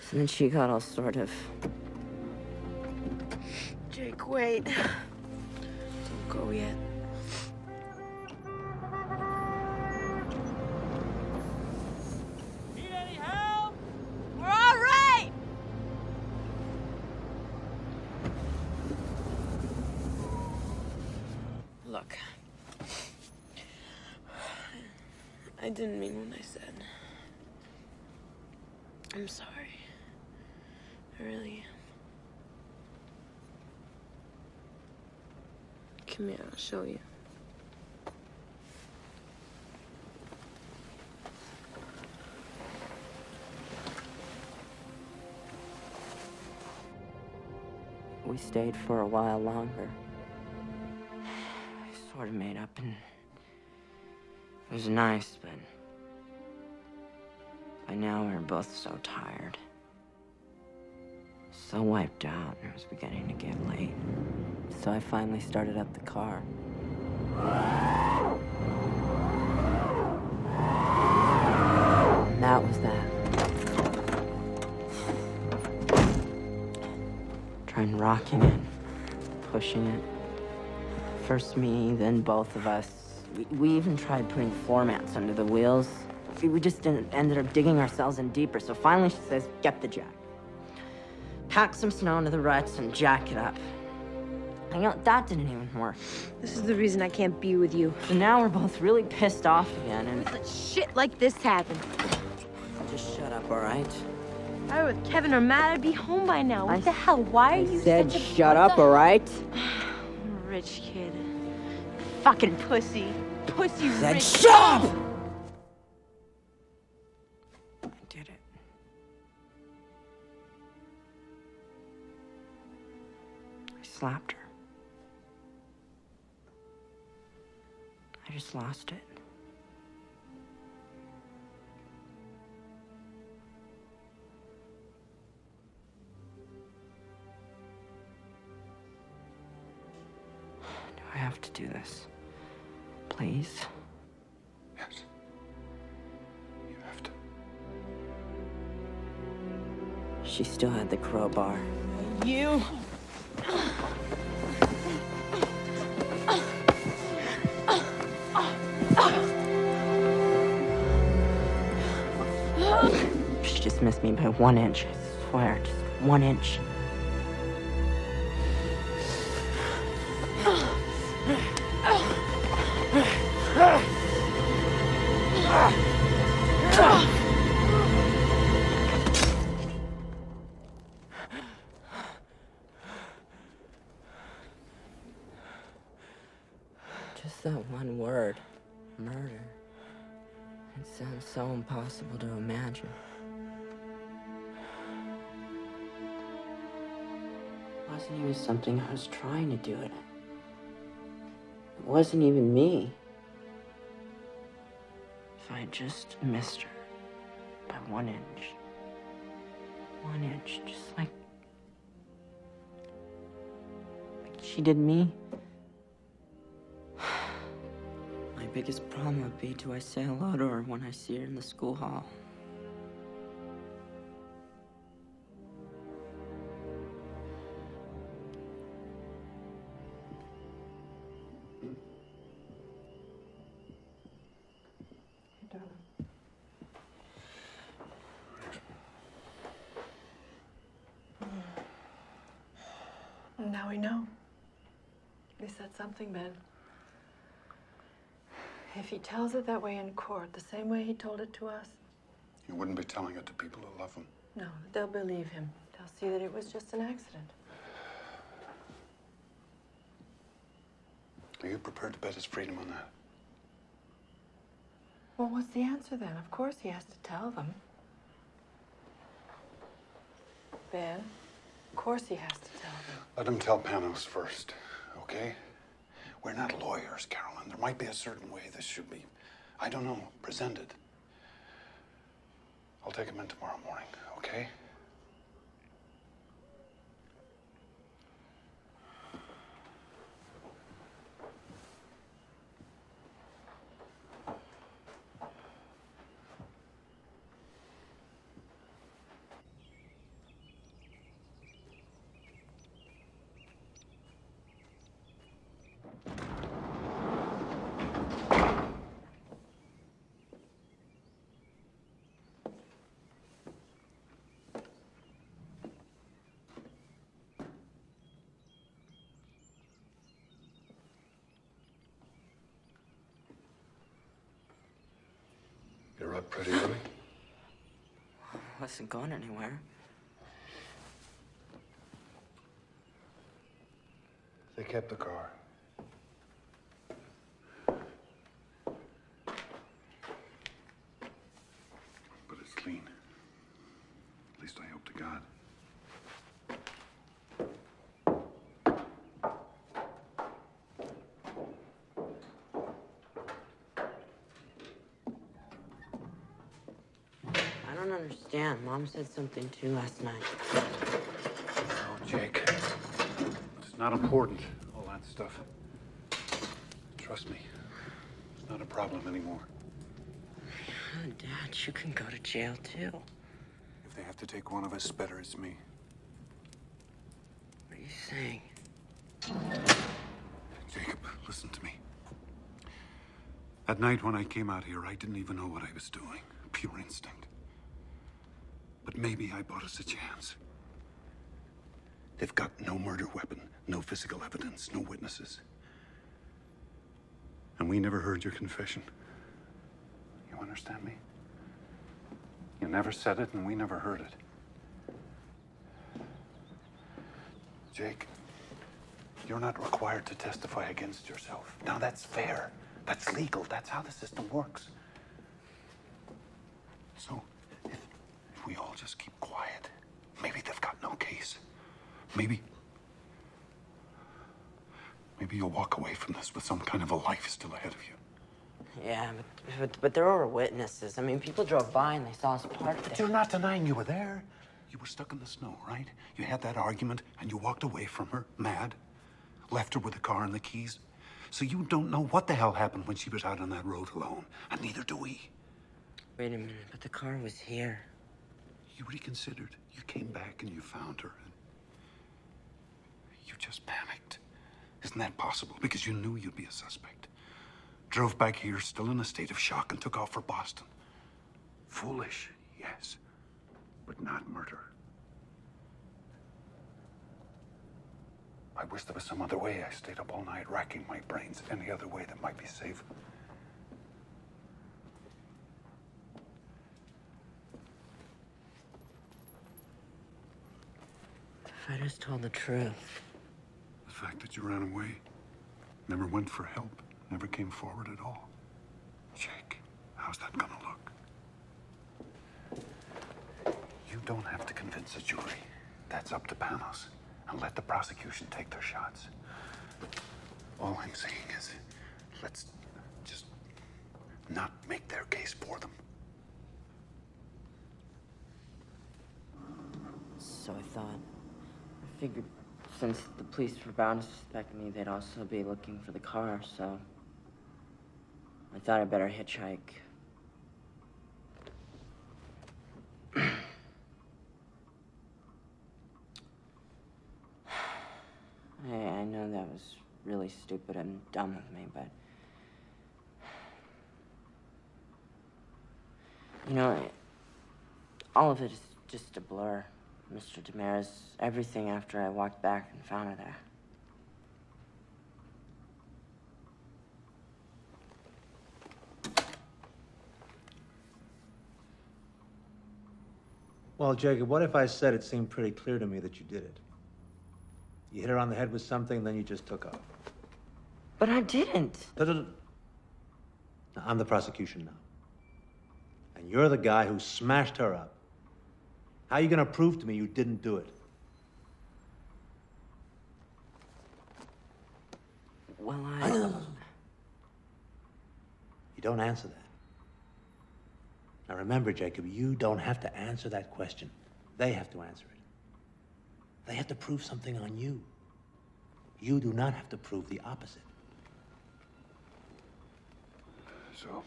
So then she got all sort of... Jake, wait. Don't go yet. Need any help? We're all right! Look. I didn't mean what I said. I'm sorry. I really am. Come here, I'll show you. We stayed for a while longer. We sort of made up, and it was nice, but by now we were both so tired. So wiped out, and it was beginning to get late. So I finally started up the car. And that was that. Trying rocking it, pushing it. First me, then both of us. We even tried putting floor mats under the wheels. We just ended up digging ourselves in deeper. So finally she says, get the jack. Pack some snow into the ruts and jack it up. And you know, that didn't even work. This is the reason I can't be with you. So now we're both really pissed off again, and... Let shit like this happen. Just shut up, all right? If I were with Kevin or Matt, I'd be home by now. What the hell? Why are you said such a... shut up, all right? Rich kid. fucking pussy. Pussy Then rich. shut up! I did it. I slapped her. I just lost it. Do I have to do this? Please? Yes. You have to. She still had the crowbar. You. She just missed me by 1 inch. I swear, just 1 inch. Just that one word, murder. It sounds so impossible to imagine. It wasn't even something I was trying to do it. It wasn't even me. If I had just missed her by 1 inch. 1 inch, just like she did me. My biggest problem would be, do I say hello to her when I see her in the school hall? Now we know. He said something, Ben. If he tells it that way in court, the same way he told it to us, You wouldn't be telling it to people who love him. no, they'll believe him. They'll see that it was just an accident. Are you prepared to bet his freedom on that? Well, what's the answer then? Of course he has to tell them. Ben, of course he has to tell them. Let him tell Panos first, okay? We're not lawyers, Carolyn. There might be a certain way this should be, I don't know, presented. I'll take him in tomorrow morning, okay? You're up pretty early. I wasn't going anywhere. They kept the car. But it's clean. At least I hope to God. I don't understand. Mom said something too last night. Oh, Jake. It's not important, all that stuff. Trust me. It's not a problem anymore. Oh, Dad, you can go to jail too. If they have to take one of us, better it's me. What are you saying? Jacob, listen to me. That night when I came out here, I didn't even know what I was doing. Pure instinct. But maybe I bought us a chance. They've got no murder weapon, no physical evidence, no witnesses. And we never heard your confession. You understand me? You never said it, and we never heard it. Jake, You're not required to testify against yourself. Now, that's fair. That's legal. That's how the system works. So, if we all just keep quiet, maybe they've got no case. Maybe you'll walk away from this with some kind of a life still ahead of you. Yeah, but there were witnesses. I mean, people drove by and they saw us parked there. But you're not denying you were there. You were stuck in the snow, right? You had that argument and you walked away from her, mad. Left her with the car and the keys. So you don't know what the hell happened when she was out on that road alone. And neither do we. Wait a minute, but the car was here. You reconsidered. You came back and you found her. And you just panicked. Isn't that possible? Because you knew you'd be a suspect. Drove back here still in a state of shock and took off for Boston. Foolish, yes, but not murder. I wish there was some other way. I stayed up all night racking my brains. Any other way that might be safe. If I just told the truth. The fact that you ran away, never went for help, never came forward at all. Jake, how's that gonna look? You don't have to convince a jury. That's up to Panos. And let the prosecution take their shots. All I'm saying is, let's just not make their case for them. So I thought. I figured since the police were bound to suspect me, they'd also be looking for the car, so I thought I'd better hitchhike. I know that was really stupid and dumb of me, but... You know, all of it is just a blur, Mr. Damaris. Everything after I walked back and found her there. Well, Jacob, what if I said it seemed pretty clear to me that you did it? You hit her on the head with something, then you just took off. But I didn't. No. I'm the prosecution now. And you're the guy who smashed her up. How are you gonna prove to me you didn't do it? Well, You don't answer that. Now remember, Jacob, you don't have to answer that question. They have to answer it. They have to prove something on you. You do not have to prove the opposite. So,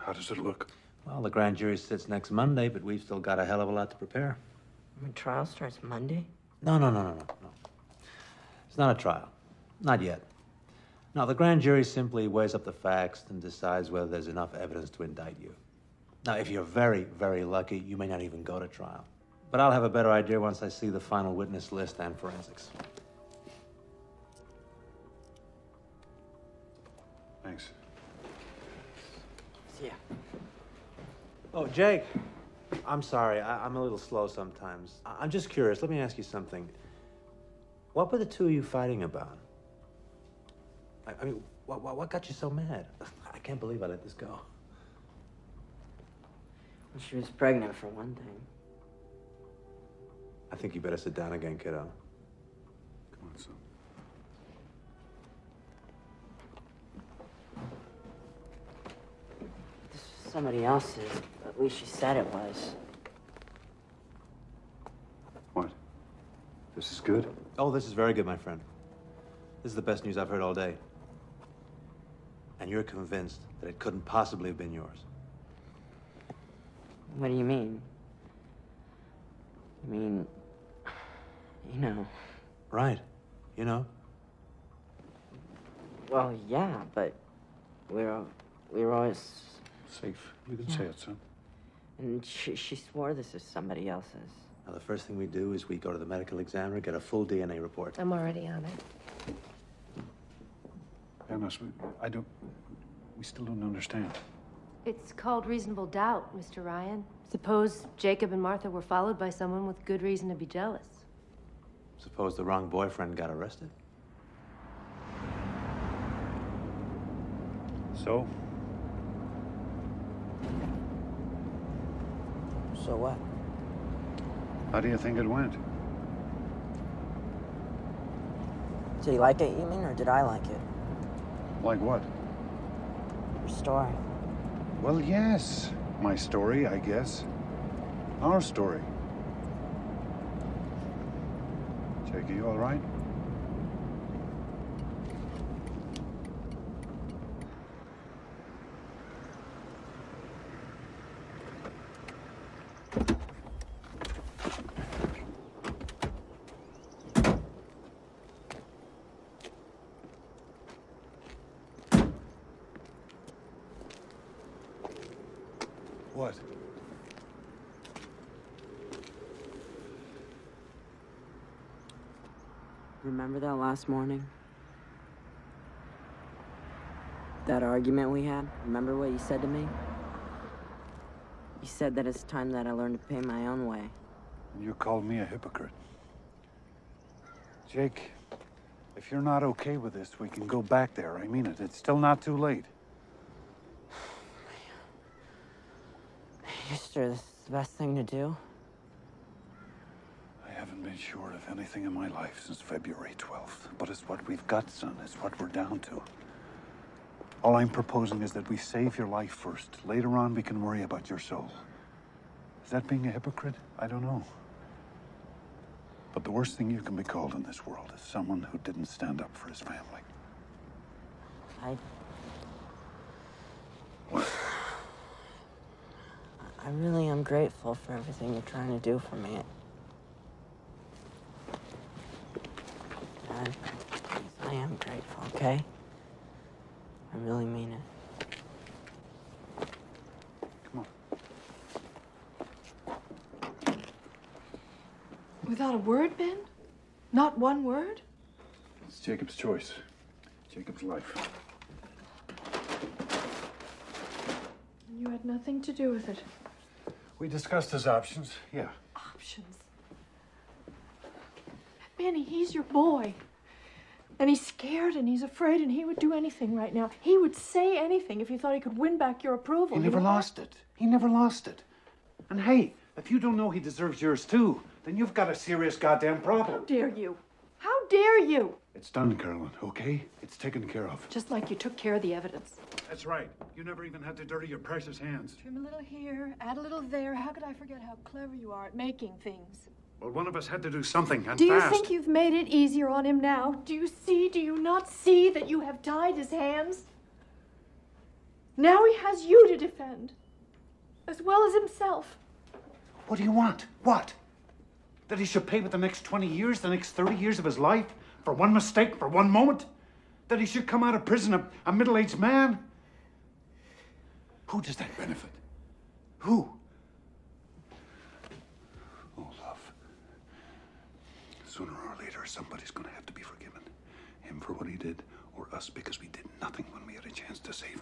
how does it look? Well, the grand jury sits next Monday, but we've still got a hell of a lot to prepare. The trial starts Monday? No. It's not a trial. Not yet. No, the grand jury simply weighs up the facts and decides whether there's enough evidence to indict you. Now, if you're very, very lucky, you may not even go to trial. But I'll have a better idea once I see the final witness list and forensics. Thanks. See ya. Oh, Jake, I'm sorry. I'm a little slow sometimes. I'm just curious. Let me ask you something. What were the two of you fighting about? I mean, what got you so mad? I can't believe I let this go. Well, she was pregnant, for one thing. I think you better sit down again, kiddo. Come on, son. This was somebody else's. At least she said it was. What? This is good? Oh, this is very good, my friend. This is the best news I've heard all day. And you're convinced that it couldn't possibly have been yours. What do you mean? I mean, you know. Right. You know? Well, yeah, but we were always... Safe. You can say it, son. And she swore this is somebody else's. Now, the first thing we do is we go to the medical examiner, get a full DNA report. I'm already on it. Panos, we still don't understand. It's called reasonable doubt, Mr. Ryan. Suppose Jacob and Martha were followed by someone with good reason to be jealous. Suppose the wrong boyfriend got arrested. So? So what? How do you think it went? Did he like it, you mean, or did I like it? Like what? Your story. Well, yes. My story, I guess. Our story. Jake, are you all right? What? Remember that last morning? That argument we had? Remember what you said to me? You said that it's time that I learned to pay my own way. You called me a hypocrite. Jake, if you're not okay with this, we can go back there. I mean it. It's still not too late. You sure this is the best thing to do? I haven't been sure of anything in my life since February 12th. But it's what we've got, son. It's what we're down to. All I'm proposing is that we save your life first. Later on, we can worry about your soul. Is that being a hypocrite? I don't know. But the worst thing you can be called in this world is someone who didn't stand up for his family. I really am grateful for everything you're trying to do for me. I am grateful, okay? I really mean it. Come on. Without a word, Ben? Not one word? It's Jacob's choice. Jacob's life. And you had nothing to do with it. We discussed his options, yeah. Options? Benny, he's your boy. And he's scared and he's afraid and he would do anything right now. He would say anything if he thought he could win back your approval. He never lost it. He never lost it. And hey, if you don't know he deserves yours too, then you've got a serious goddamn problem. How dare you? How dare you? It's done, Carolyn, okay? It's taken care of. Just like you took care of the evidence. That's right. You never even had to dirty your precious hands. Trim a little here, add a little there. How could I forget how clever you are at making things? Well, one of us had to do something, and Do you fast. think you've made it easier on him now? Do you not see that you have tied his hands? Now he has you to defend, as well as himself. What do you want? What? That he should pay with the next 20 years, the next 30 years of his life? For one mistake, for one moment? That he should come out of prison a middle-aged man? Who does that benefit? Who? Oh, love. Sooner or later, somebody's gonna have to be forgiven. Him for what he did, or us because we did nothing when we had a chance to save him.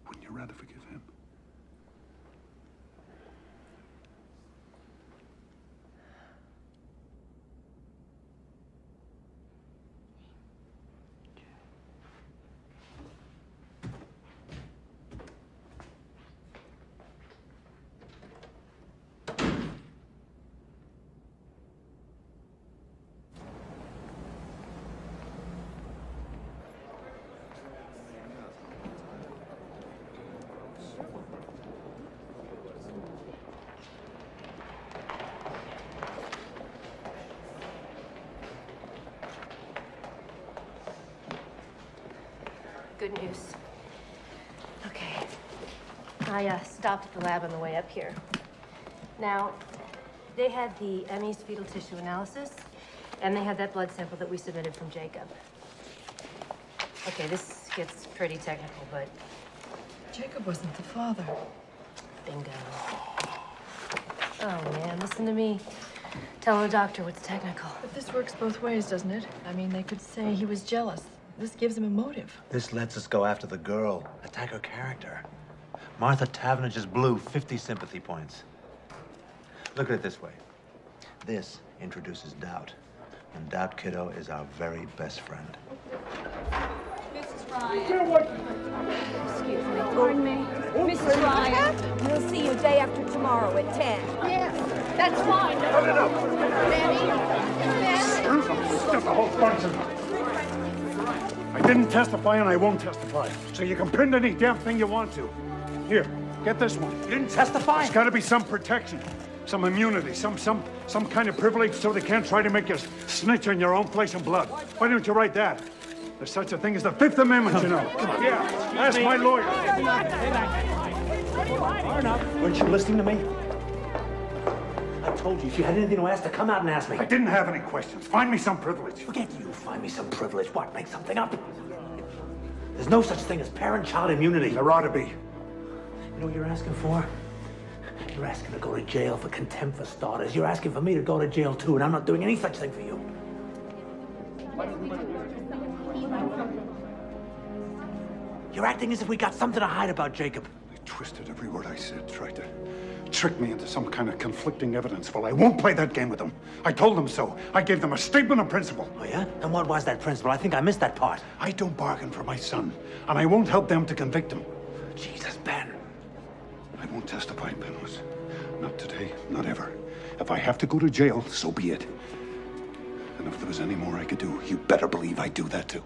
Wouldn't you rather forgive him? Good news. Okay. I stopped at the lab on the way up here. Now, they had the Emmy's fetal tissue analysis, and they had that blood sample that we submitted from Jacob. Okay, this gets pretty technical, but... Jacob wasn't the father. Bingo. Oh, man, listen to me. Tell the doctor what's technical. But this works both ways, doesn't it? I mean, they could say he was jealous. This gives him a motive. This lets us go after the girl, attack her character. Martha Tavener just blew 50 sympathy points. Look at it this way. This introduces doubt. And that kiddo is our very best friend. Mrs. Ryan. Excuse me. Pardon me. Mrs. Ryan, we'll see you day after tomorrow at 10. Yes, that's fine. Cut it up. Benny? Just a whole bunch of them. I didn't testify and I won't testify. So you can print any damn thing you want to. Here, get this one. You didn't testify? There's got to be some protection, some immunity, some kind of privilege so they can't try to make you snitch on your own flesh and blood. Why don't you write that? There's such a thing as the Fifth Amendment, you know. Yeah, ask my lawyer. Weren't you listening to me? I told you, if you had anything to ask, to come out and ask me. I didn't have any questions. Find me some privilege. Forget you. Find me some privilege. What? Make something up? There's no such thing as parent-child immunity. There ought to be. You know what you're asking for? You're asking to go to jail for contempt for starters. You're asking for me to go to jail too, and I'm not doing any such thing for you. You're acting as if we got something to hide about Jacob. They twisted every word I said, tried to trick me into some kind of conflicting evidence. Well, I won't play that game with them. I told them so. I gave them a statement of principle. Oh, yeah? And what was that principle? I think I missed that part. I don't bargain for my son, and I won't help them to convict him. Jesus, Ben. I won't testify, Penrose. Not today, not ever. If I have to go to jail, so be it. And if there was any more I could do, you better believe I'd do that too.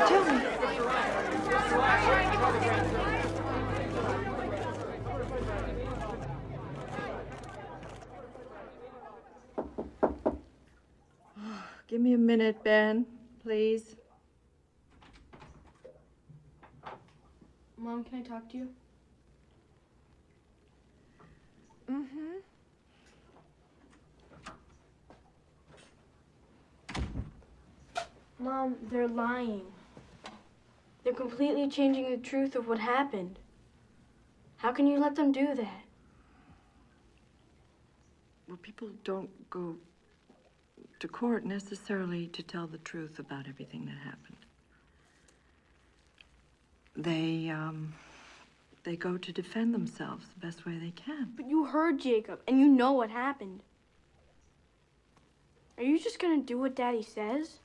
Tell me. Give me a minute, Ben, please. Mom, can I talk to you? Mm-hmm. Mom, they're lying. They're completely changing the truth of what happened. How can you let them do that? Well, people don't go to court necessarily to tell the truth about everything that happened. They go to defend themselves the best way they can. But you heard Jacob, and you know what happened. Are you just gonna do what Daddy says?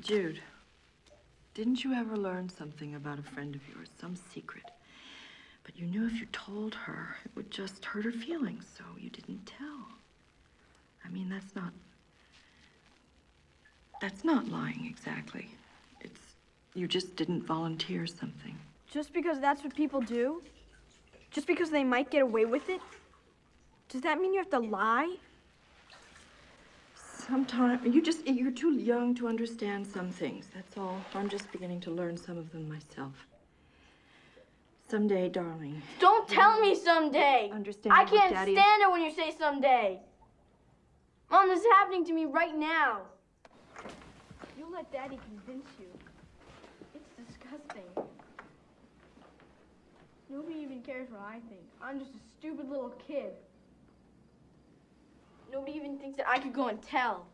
Jude, didn't you ever learn something about a friend of yours, some secret? But you knew if you told her, it would just hurt her feelings, so you didn't tell. I mean, that's not lying exactly. You just didn't volunteer something. Just because that's what people do? Just because they might get away with it? Does that mean you have to lie? Sometimes, you're too young to understand some things, that's all. I'm just beginning to learn some of them myself. Someday, darling. Don't tell me someday! Understand I what can't Daddy stand it when you say someday! Mom, this is happening to me right now. You let Daddy convince you. It's disgusting. Nobody even cares what I think. I'm just a stupid little kid. Nobody even thinks that I could go and tell.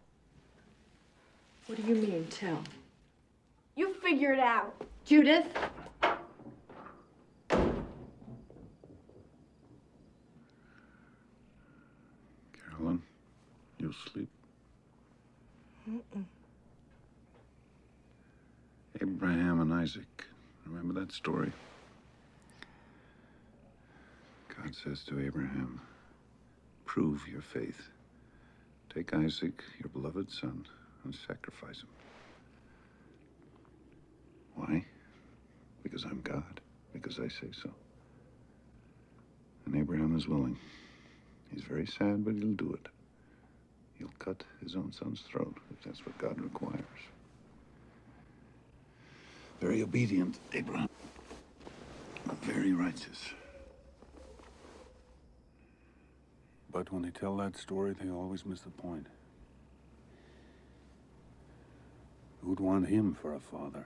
What do you mean, tell? You figure it out. Judith? Carolyn, you'll sleep. Mm-mm. Abraham and Isaac. Remember that story? God says to Abraham, prove your faith. Take Isaac, your beloved son, and sacrifice him. Why? Because I'm God. Because I say so. And Abraham is willing. He's very sad, but he'll do it. He'll cut his own son's throat if that's what God requires. Very obedient, Abraham. Very righteous. But when they tell that story, they always miss the point. Who'd want him for a father?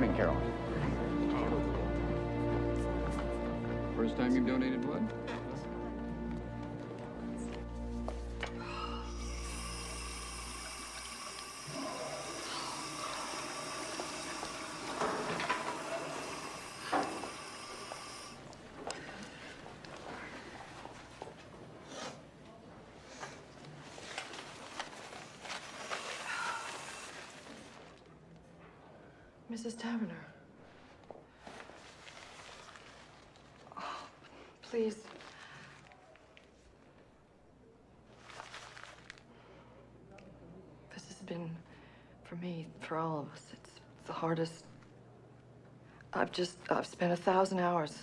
morning, Carol. First time you've donated blood? Mrs. Taverner. Oh, please. This has been, for me, for all of us, it's the hardest. I've spent 1,000 hours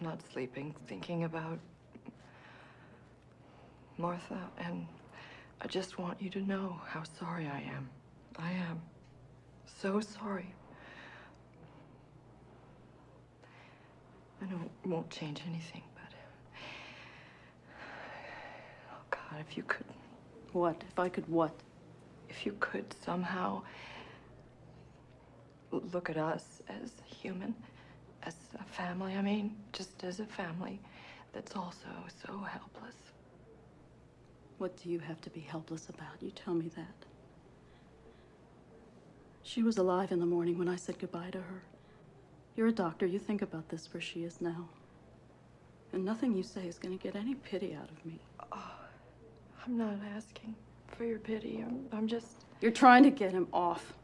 not sleeping, thinking about Martha, and I just want you to know how sorry I am. I am so sorry. I know it won't change anything, but... Oh, God, if you could... What? If I could what? If you could somehow look at us as human, as a family, I mean, just as a family that's also so helpless. What do you have to be helpless about? You tell me that. She was alive in the morning when I said goodbye to her. You're a doctor. You think about this where she is now. And nothing you say is going to get any pity out of me. Oh, I'm not asking for your pity. I'm just... You're trying to get him off.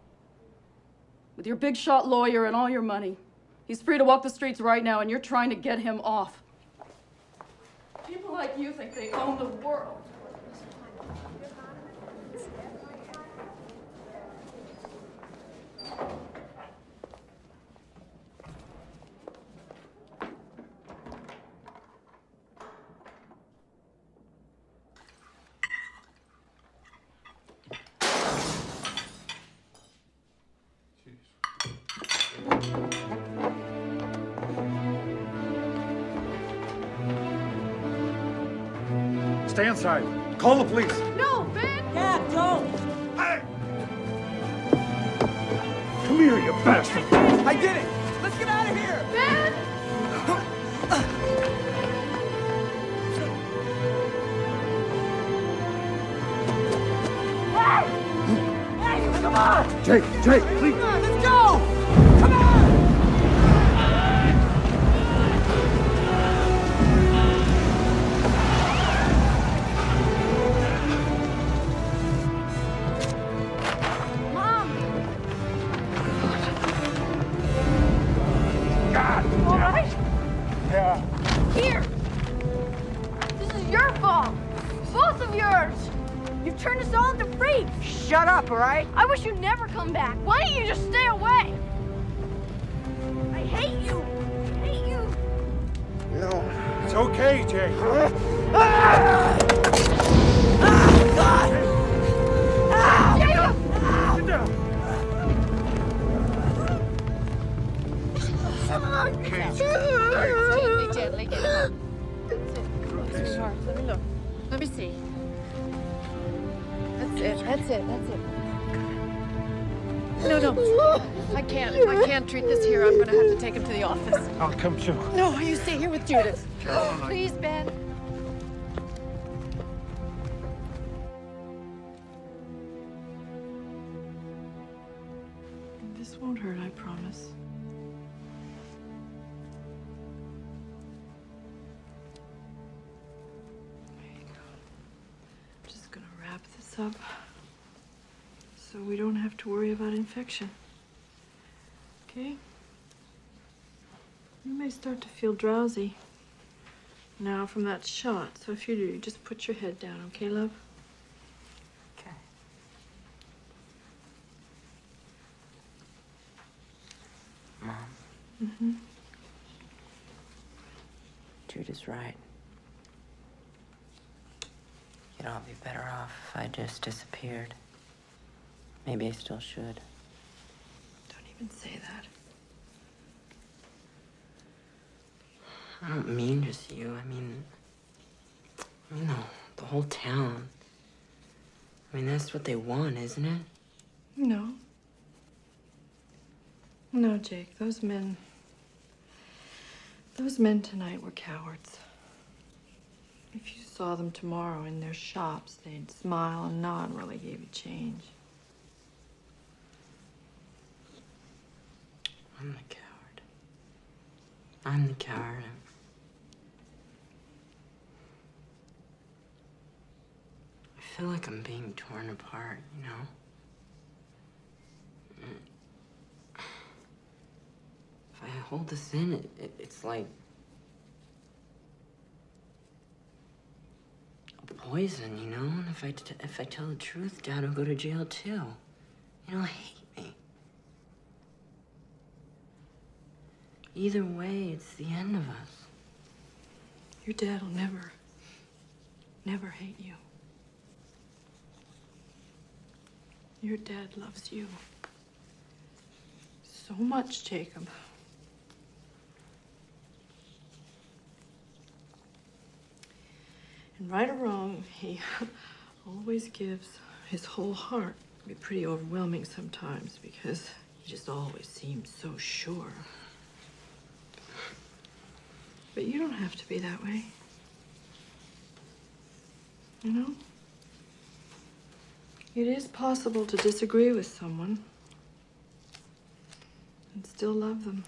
With your big shot lawyer and all your money. He's free to walk the streets right now, and you're trying to get him off. People like you think they own the world. Stay inside. Call the police. No, Ben! Dad, don't! Hey! Come here, you bastard! I did it! Let's get out of here! Ben! Hey! Come on! Jake, please! Come on, let's go! Come on! Here! This is your fault! Both of yours! You've turned us all into freaks! Shut up, all right? I wish you'd never come back. Why don't you just stay away? I hate you! I hate you! No. It's okay, Jake. God! Jacob! Sit down. Gently, get up. Sweetheart, let me look. Let me see. That's it. No. I can't treat this here. I'm gonna have to take him to the office. I'll come too. No, you stay here with Judith. Carol, Please, Ben. This won't hurt, I promise. There you go. I'm just gonna wrap this up so we don't have to worry about infection. Okay? You may start to feel drowsy now from that shot, so if you do, you just put your head down, okay, love? Okay. Mom. Mm-hmm. Judith's right. You'd all be better off if I just disappeared. Maybe I still should. Don't even say that. I don't mean just you. I mean the whole town. I mean, that's what they want, isn't it? No. No, Jake, those men tonight were cowards. If you saw them tomorrow in their shops, they'd smile and nod while they gave you change. I'm the coward. I'm the coward. I feel like I'm being torn apart, you know? If I hold this in, it's like a poison, you know? And if I tell the truth, Dad will go to jail too. He'll hate me. Either way, it's the end of us. Your dad will never hate you. Your dad loves you so much, Jacob. And right or wrong, he always gives his whole heart. It can be pretty overwhelming sometimes because he just always seems so sure. But you don't have to be that way. You know? It is possible to disagree with someone and still love them.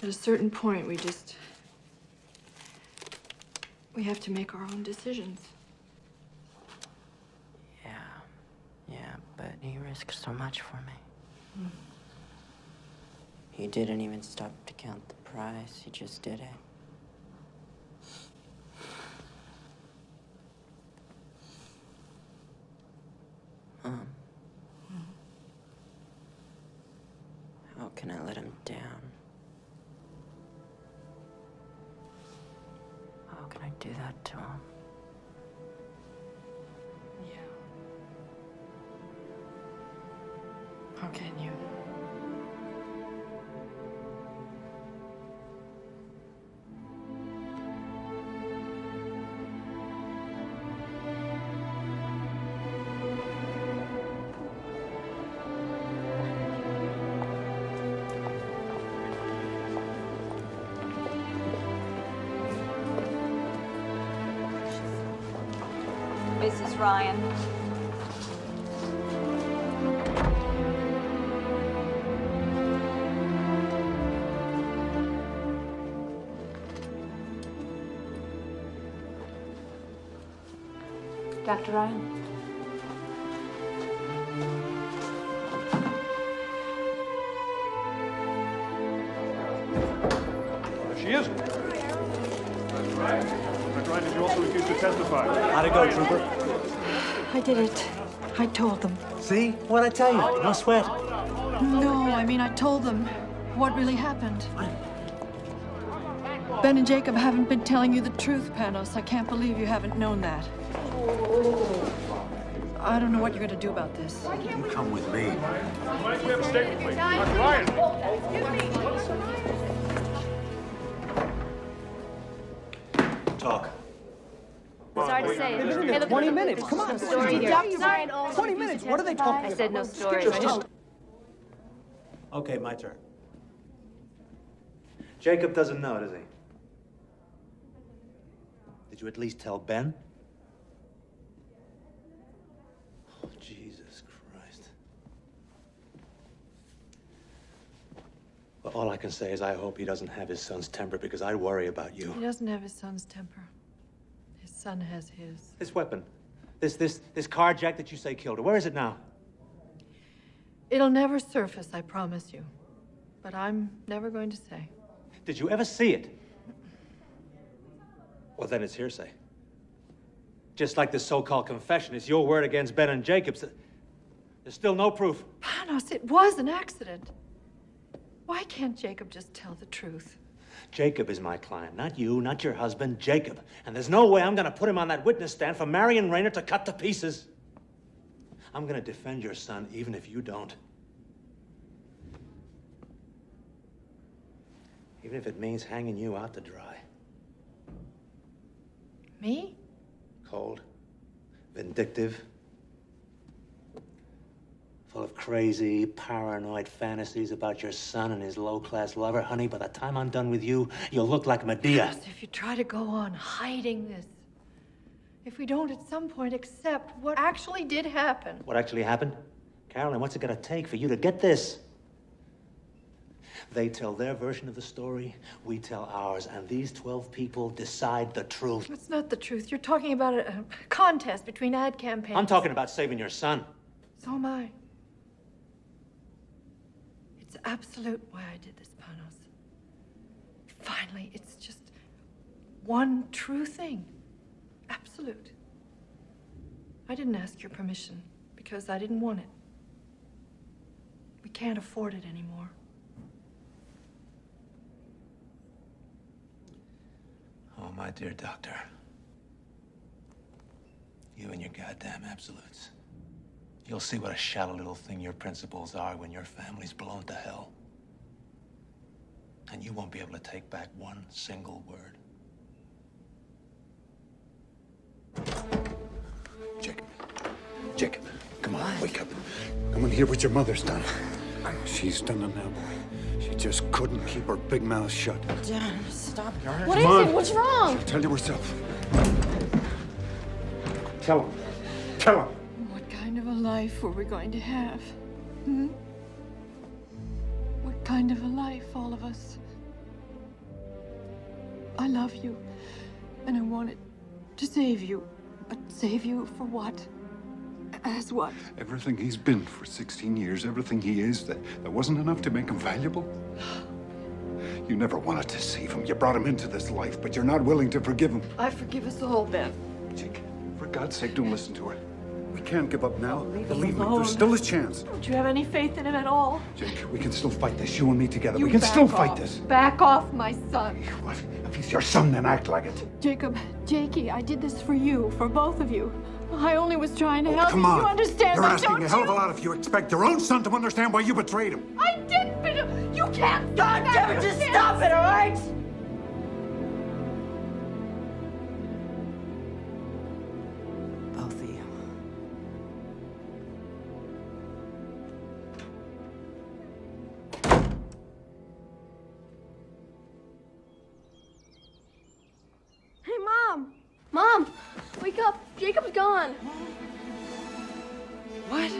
At a certain point, we have to make our own decisions. Yeah, but he risked so much for me. He didn't even stop to count the price. He just did it. How can I let him down? How can I do that to him? How can you? Mrs. Ryan. Dr. Ryan? There she is. That's right. Dr. Ryan, did you also refuse to testify? How'd it go, Trooper? I did it. I told them. See? What'd I tell you? No sweat. No, I mean, I told them what really happened. Ben and Jacob haven't been telling you the truth, Panos. I can't believe you haven't known that. I don't know what you're going to do about this. You come with me. Why don't we have a statement, please? Dr. Ryan! Talk. Sorry to say it. Hey, look, 20 minutes, come on. Story here. Sorry. 20 minutes, what are they talking about? I said no story. Okay, my turn. Jacob doesn't know, does he? Did you at least tell Ben? Oh, Jesus Christ. Well, all I can say is I hope he doesn't have his son's temper because I worry about you. He doesn't have his son's temper. His son has his. This weapon, this car jack that you say killed her, where is it now? It'll never surface, I promise you. But I'm never going to say. Did you ever see it? Well, then it's hearsay. Just like this so-called confession, it's your word against Ben and Jacob's. There's still no proof. Panos, it was an accident. Why can't Jacob just tell the truth? Jacob is my client, not you, not your husband, Jacob. And there's no way I'm gonna put him on that witness stand for Marion Rayner to cut to pieces. I'm gonna defend your son even if you don't. Even if it means hanging you out to dry. Me? Cold, Vindictive. Full of crazy, paranoid fantasies about your son and his low-class lover. Honey, by the time I'm done with you, you'll look like Medea. Yes, if you try to go on hiding this, if we don't at some point accept what actually did happen. What actually happened? Carolyn, what's it gonna take for you to get this? They tell their version of the story, we tell ours, and these 12 people decide the truth. It's not the truth. You're talking about a contest between ad campaigns. I'm talking about saving your son. So am I. It's absolute why I did this, Panos. Finally, it's just one true thing. Absolute. I didn't ask your permission because I didn't want it. We can't afford it anymore. Oh, my dear doctor. You and your goddamn absolutes. You'll see what a shallow little thing your principles are when your family's blown to hell. And you won't be able to take back one single word. Jacob, come on, wake up. Come and hear what your mother's done. She's done it now, boy. She just couldn't keep her big mouth shut. Dad, stop it, all right? What is it? What's wrong? She'll tell you herself. Tell him. Tell him. What kind of a life were we going to have? Hmm? What kind of a life, all of us? I love you, and I wanted to save you. But save you for what? As what? Everything he's been for 16 years, everything he is, that wasn't enough to make him valuable? You never wanted to save him. You brought him into this life, but you're not willing to forgive him. I forgive us all, Ben. Jake, for God's sake, don't listen to her. We can't give up now. Leave him Believe me, alone. there's still a chance. Don't you have any faith in him at all? Jake, we can still fight this, you and me together. You We can back still off. fight this. Back off, my son. If he's your son, then act like it. Jacob, Jakey, I did this for you, for both of you. I only was trying to help Come you. on. You understand You're that, asking don't a hell of a you? lot if you expect your own son to understand why you betrayed him. I didn't, but you can't. God damn it, just stop it, all right? Both of you. Hey, Mom! Mom! Wake up! Jacob's gone! What?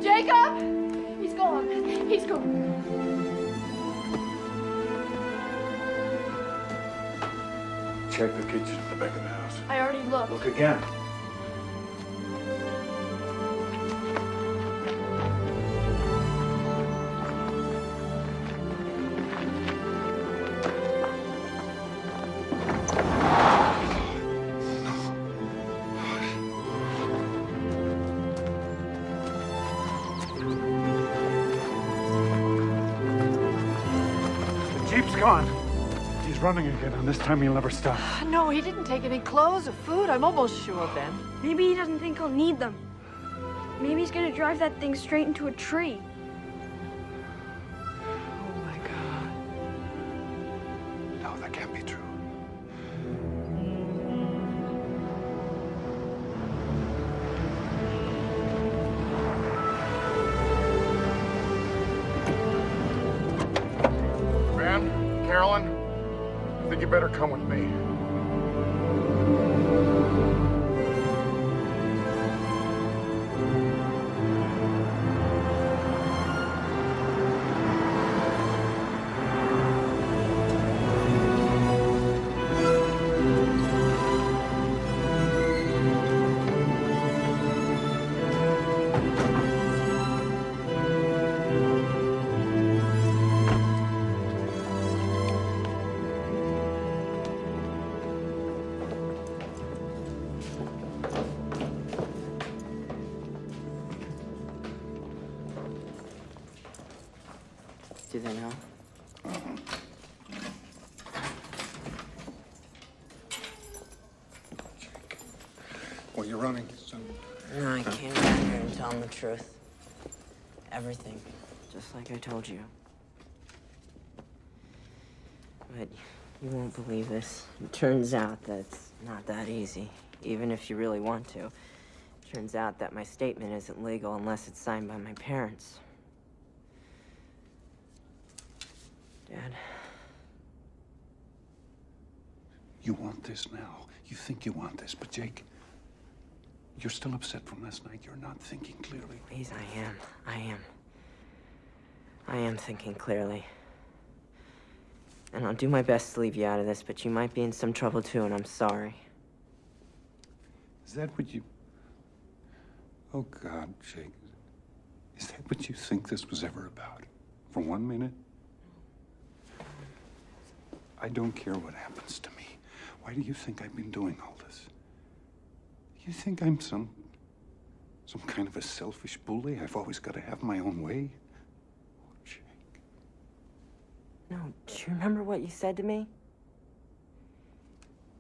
Jacob! He's gone. He's gone. Check the kitchen at the back of the house. I already looked. Look again. The Jeep's gone. He's running again, and this time he'll never stop. No, he didn't take any clothes or food. I'm almost sure, Ben. Maybe he doesn't think he'll need them. Maybe he's gonna drive that thing straight into a tree. Oh, my God. No, that can't be true. Ben, Carolyn, I think you better come with me. Do they know? Well, you're running, son. No, I came back here and tell them the truth. Everything. Just like I told you. But You won't believe this. It turns out that it's not that easy, even if you really want to. It turns out that my statement isn't legal unless it's signed by my parents. Dad. You want this now. You think you want this, but Jake, you're still upset from last night. You're not thinking clearly. Please, I am thinking clearly. And I'll do my best to leave you out of this, but you might be in some trouble too, and I'm sorry. Is that what you... Oh, God, Jake. Is that what you think this was ever about? For 1 minute? I don't care what happens to me. Why do you think I've been doing all this? You think I'm some kind of a selfish bully? I've always got to have my own way? No, do you remember what you said to me?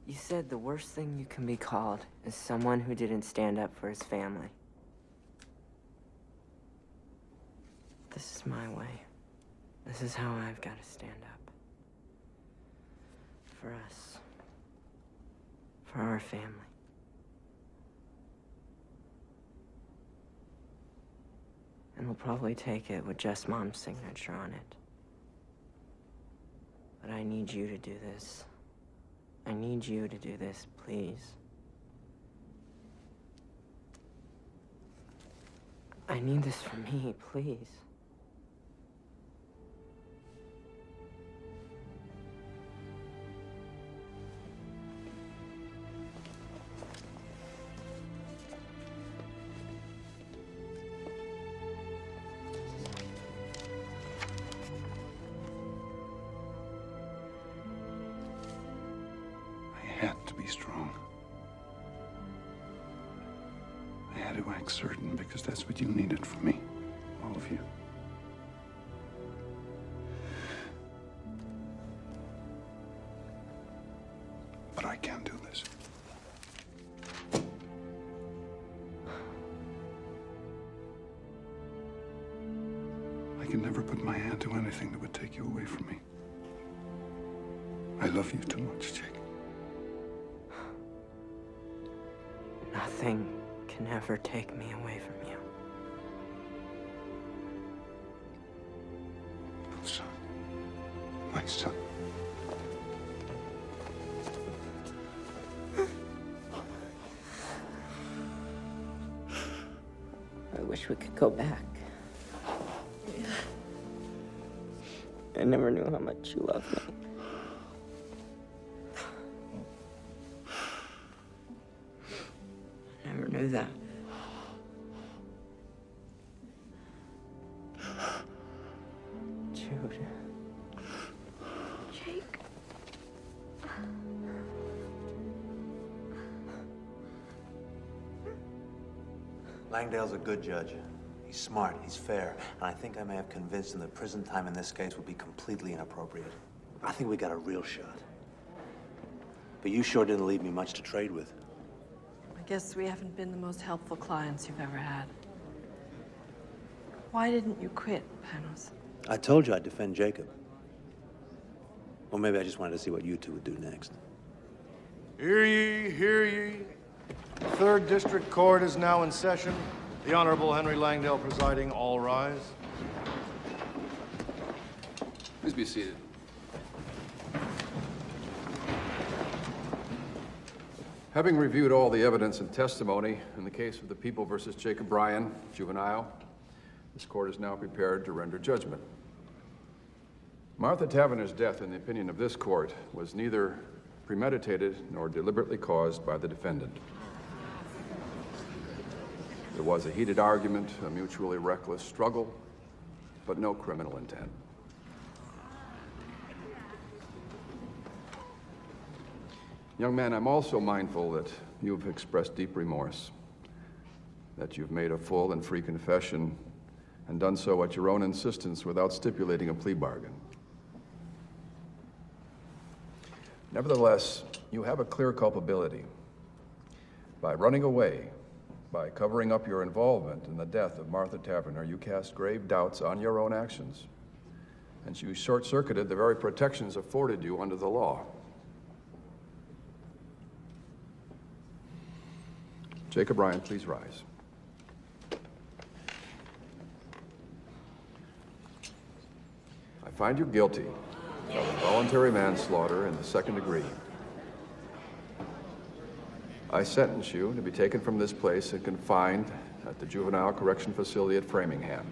You said the worst thing you can be called is someone who didn't stand up for his family. This is my way. This is how I've got to stand up. For us. For our family. And we'll probably take it with just Mom's signature on it. But I need you to do this. I need you to do this, please. I need this for me, please. Certain, because that's what you needed from me. All of you. But I can't do this. I can never put my hand to anything that would take you away from me. I love you too much, Jake. Nothing can ever take me away from you. Son. My son. I wish we could go back. I never knew how much you loved me. I never knew that. Jude. Jake. Langdale's a good judge. He's smart, he's fair, and I think I may have convinced him that prison time in this case would be completely inappropriate. I think we got a real shot. But you sure didn't leave me much to trade with. I guess we haven't been the most helpful clients you've ever had. Why didn't you quit, Panos? I told you I'd defend Jacob. Or maybe I just wanted to see what you two would do next. Hear ye, hear ye. The 3rd District Court is now in session. The Honorable Henry Langdale presiding. All rise. Please be seated. Having reviewed all the evidence and testimony in the case of the People versus Jacob Ryan, juvenile, this court is now prepared to render judgment. Martha Tavener's death, in the opinion of this court, was neither premeditated nor deliberately caused by the defendant. There was a heated argument, a mutually reckless struggle, but no criminal intent. Young man, I'm also mindful that you've expressed deep remorse, that you've made a full and free confession and done so at your own insistence without stipulating a plea bargain. Nevertheless, you have a clear culpability. By running away, by covering up your involvement in the death of Martha Tavener, you cast grave doubts on your own actions, and you short-circuited the very protections afforded you under the law. Jacob Ryan, please rise. I find you guilty of voluntary manslaughter in the 2nd degree. I sentence you to be taken from this place and confined at the Juvenile Correction Facility at Framingham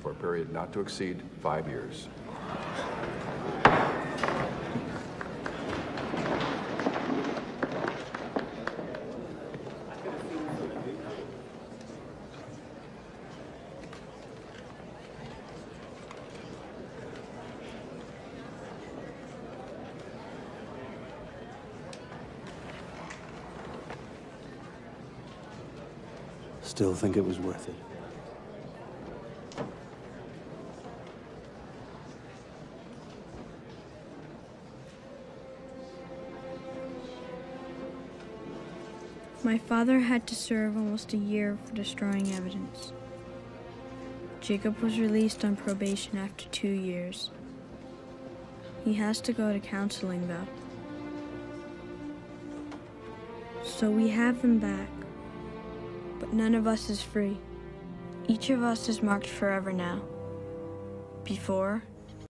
for a period not to exceed 5 years. Still think it was worth it. My father had to serve almost a year for destroying evidence. Jacob was released on probation after 2 years. He has to go to counseling, though. So we have him back. But none of us is free. Each of us is marked forever now. Before